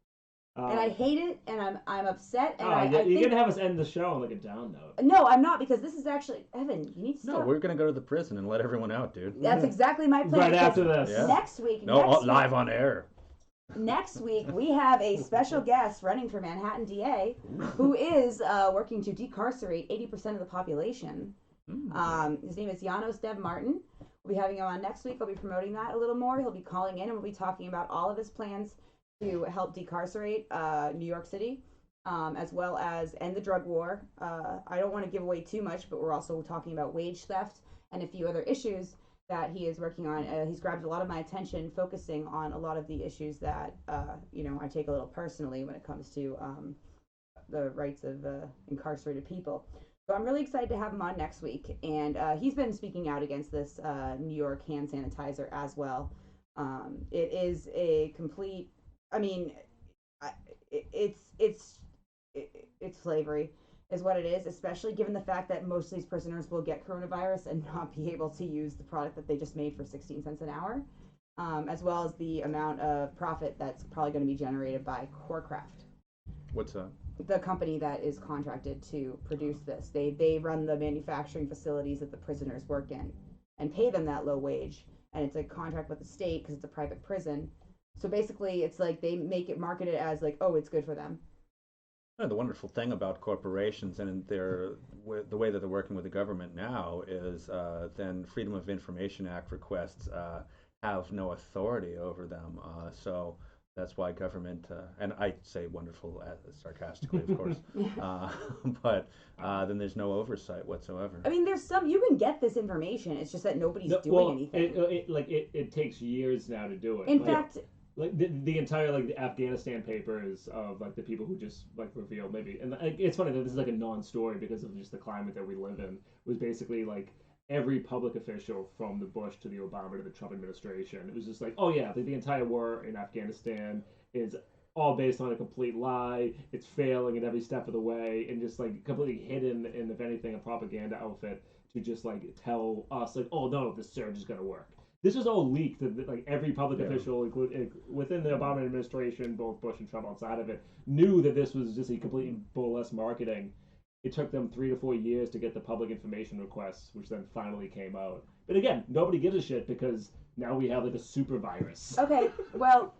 And I hate it, and I'm upset. And you're going to have us end the show on a down note. No, I'm not, because this is actually... Evan, you need to stop. No, we're going to go to the prison and let everyone out, dude. That's exactly my plan. Right after this. Yeah. Next week... Live on air. Next week, we have a special guest running for Manhattan DA who is working to decarcerate 80% of the population. His name is Janos Dev Martin. We'll be having him on next week. I'll be promoting that a little more. He'll be calling in, and we'll be talking about all of his plans to help decarcerate New York City, as well as end the drug war. I don't want to give away too much, but we're also talking about wage theft and a few other issues that he is working on. He's grabbed a lot of my attention, focusing on a lot of the issues that I take a little personally when it comes to the rights of incarcerated people. So I'm really excited to have him on next week, and he's been speaking out against this New York hand sanitizer as well. It is a complete I mean, it's slavery is what it is, especially given the fact that most of these prisoners will get coronavirus and not be able to use the product that they just made for 16 cents an hour, as well as the amount of profit that's probably going to be generated by Corecraft. What's that? The company that is contracted to produce this. They run the manufacturing facilities that the prisoners work in and pay them that low wage. And it's a contract with the state because it's a private prison. So basically, it's like they make it marketed as like, oh, it's good for them. The wonderful thing about corporations and the way that they're working with the government now is then Freedom of Information Act requests have no authority over them. So that's why government, and I say wonderful sarcastically, of course, but then there's no oversight whatsoever. I mean, there's you can get this information. It's just that nobody's doing anything. It takes years now to do it. In fact, like the entire the Afghanistan papers of like the people who just revealed maybe, and it's funny that this is like a non-story because of just the climate that we live in, was basically like every public official from the Bush to the Obama to the Trump administration. It was just like, oh yeah, the entire war in Afghanistan is all based on a complete lie. It's failing at every step of the way, and just like completely hidden in, if anything, a propaganda outfit to just like tell us like, oh no, this surge is gonna work. This was all leaked. Like every public official, within the Obama administration, both Bush and Trump outside of it, knew that this was just a completely burlesque marketing. It took them 3 to 4 years to get the public information requests, which then finally came out. But again, nobody gives a shit because now we have like a super virus. Okay, well,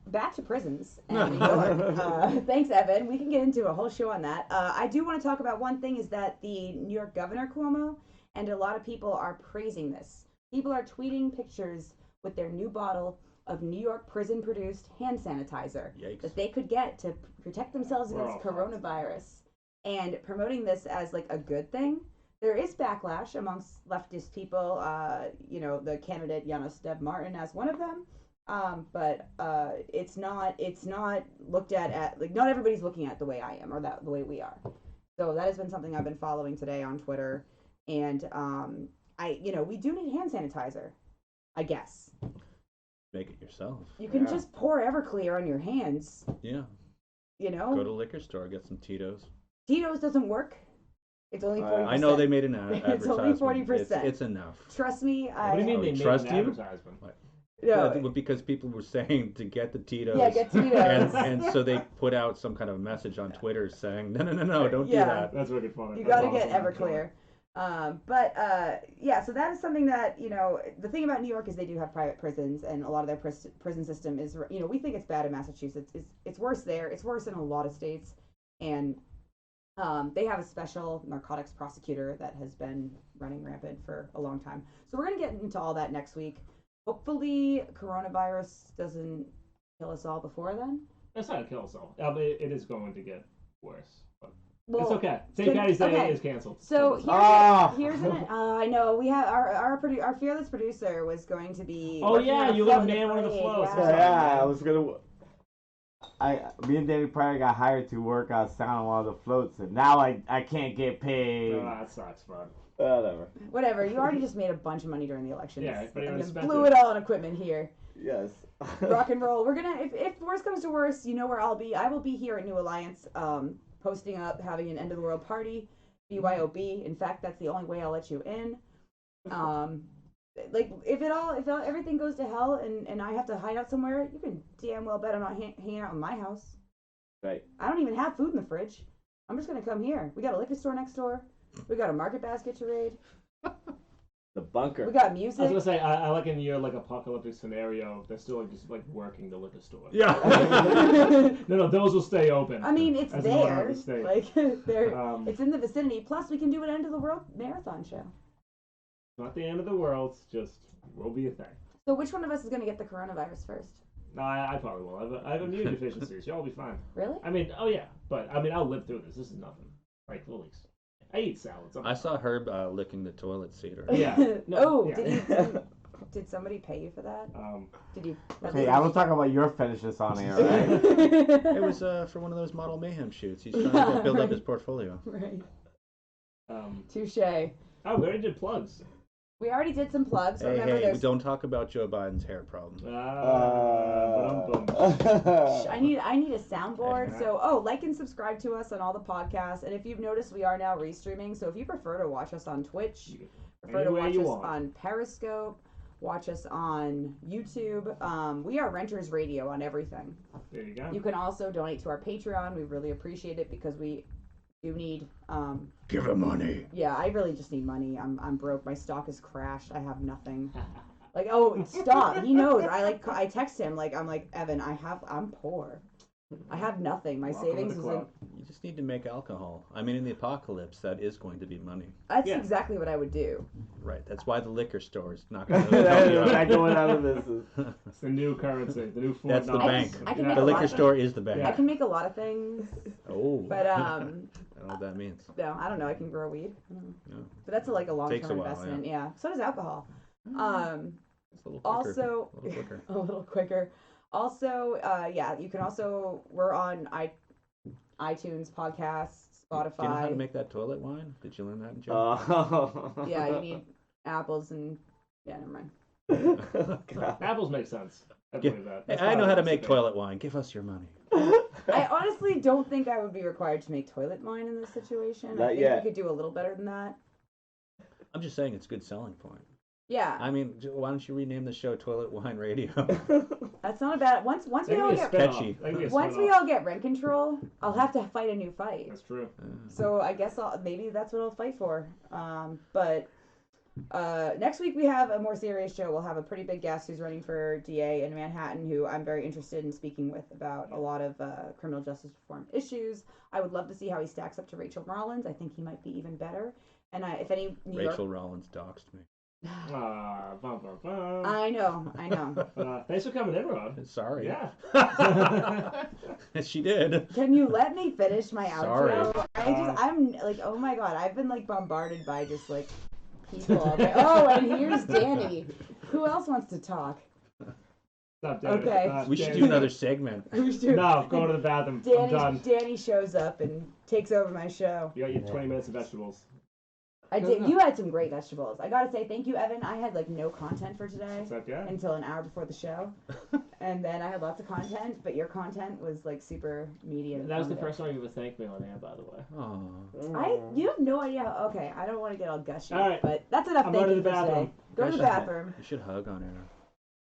back to prisons and New York. Thanks, Evan. We can get into a whole show on that. I do want to talk about one thing is that the New York Governor Cuomo and a lot of people are praising this. People are tweeting pictures with their new bottle of New York prison-produced hand sanitizer that they could get to protect themselves against coronavirus, and promoting this as like a good thing. There is backlash amongst leftist people. The candidate Janos Deb Martin as one of them. But it's not looked at like not everybody's looking at it the way I am or the way we are. So that has been something I've been following today on Twitter, and we do need hand sanitizer, I guess. Make it yourself. You can just pour Everclear on your hands. Yeah. Go to the liquor store, get some Tito's. Tito's doesn't work. It's only 40%. I know they made an advertisement. It's only 40%. It's enough. Trust me. What do you mean they made an advertisement? No, because people were saying to get the Tito's. Yeah, get Tito's. and so they put out some kind of message on Twitter saying, no, don't do that. That's really funny. You got to get Everclear. So that is something that, the thing about New York is they do have private prisons, and a lot of their prison system is, we think it's bad in Massachusetts. It's worse there. It's worse in a lot of states. And they have a special narcotics prosecutor that has been running rampant for a long time. So we're going to get into all that next week. Hopefully coronavirus doesn't kill us all before then. It's not kill us all. It is going to get worse. Well, it's okay. St. Patty's Day is canceled. So here's I know we have our fearless producer was going to be. Oh yeah, you little man, one of the floats. Yeah, I was gonna. Me and Danny Pryor got hired to work on sound on one of the floats, and now I can't get paid. Oh, that sucks, bud. Whatever. You already just made a bunch of money during the elections. Yeah, but and blew it all on equipment here. Yes. Rock and roll. We're gonna. If worst comes to worst, you know where I'll be. I will be here at New Alliance. Posting up, having an end of the world party, BYOB. In fact, that's the only way I'll let you in. If everything goes to hell and I have to hide out somewhere, you can damn well bet I'm not hanging out in my house. Right. I don't even have food in the fridge. I'm just gonna come here. We got a liquor store next door. We got a market basket to raid. The bunker. We got music. I was gonna say I like in your apocalyptic scenario. They're still just working the liquor store. Yeah. No, those will stay open. I mean, it's there. It's in the vicinity. Plus, we can do an end of the world marathon show. Not the end of the world. Just will be a thing. So, which one of us is gonna get the coronavirus first? No, I probably will. I have immune deficiencies. Y'all will be fine. Really? I mean, oh yeah, but I mean, I'll live through this. This is nothing. Like Lily's. I eat salads. I saw Herb licking the toilet seat. Yeah. No, yeah. Did somebody pay you for that? Did you? Hey, I was talking about your fetishes on air, right? It was for one of those model mayhem shoots. He's trying to build up his portfolio. Right. Um, Touche. Oh, we already did plugs. We already did some plugs. Hey, Remember, hey, don't talk about Joe Biden's hair problem. I need a soundboard. So, like and subscribe to us on all the podcasts. And if you've noticed, we are now restreaming. So if you prefer to watch us on Twitch, prefer to watch us on Periscope, watch us on YouTube. We are Renters Radio on everything. There you go. You can also donate to our Patreon. We really appreciate it because we do need give him money. Yeah, I really just need money. I'm broke. My stock has crashed. I have nothing. Like, oh, stop. He knows. I text him I'm like, Evan, I'm poor. I have nothing. My savings isn't. You just need to make alcohol. I mean, in the apocalypse, that is going to be money. That's exactly what I would do. Right. That's why the liquor store is not going to. Going out of business. It's the new currency. The new That's the bank. The liquor store is the bank. I can make a lot of things. Oh. But I don't know what that means. No, I don't know. I can grow weed. No. But that's a long-term while, investment. Yeah. So does alcohol. It's a little quicker. Also, a little quicker. A little quicker. Also, you can also, we're on iTunes, podcasts, Spotify. Do you know how to make that toilet wine? Did you learn that in jail? Yeah, you need apples and, never mind. Apples make sense. I believe that. I know how to make toilet wine. Give us your money. I honestly don't think I would be required to make toilet wine in this situation. I think we could do a little better than that. I'm just saying it's a good selling point. Yeah. I mean, why don't you rename the show Toilet Wine Radio? That's not a bad. Once we all get catchy. Once we all get rent control, I'll have to fight a new fight. That's true. So I guess maybe that's what I'll fight for. But next week we have a more serious show. We'll have a pretty big guest who's running for DA in Manhattan, who I'm very interested in speaking with about a lot of criminal justice reform issues. I would love to see how he stacks up to Rachel Rollins. I think he might be even better. And if any Rachel Rollins doxed me. I know. Thanks for coming in, Rod. Sorry. Yeah. She did. Can you let me finish my outro? Sorry. I'm like, oh my god, I've been bombarded by just people all day. Oh, and here's Danny. Who else wants to talk? Stop, Danny. Okay. We should do another segment. No, go to the bathroom. I'm done. Danny shows up and takes over my show. You got your 20 minutes of vegetables. I did. You had some great vegetables. I gotta say thank you, Evan. I had no content for today until an hour before the show, and then I had lots of content. But your content was super meaty. And that was the first time you ever thanked me on air, by the way. Oh. You have no idea. Okay, I don't want to get all gushy. All right, but that's enough. I'm Thank going you to the for bathroom. today. Go to the bathroom. You should hug on air.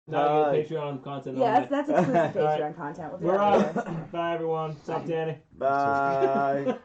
No, you get Patreon content. Yeah, that's exclusive Patreon right. content. We're on. Bye, everyone. What's up, Danny? Bye.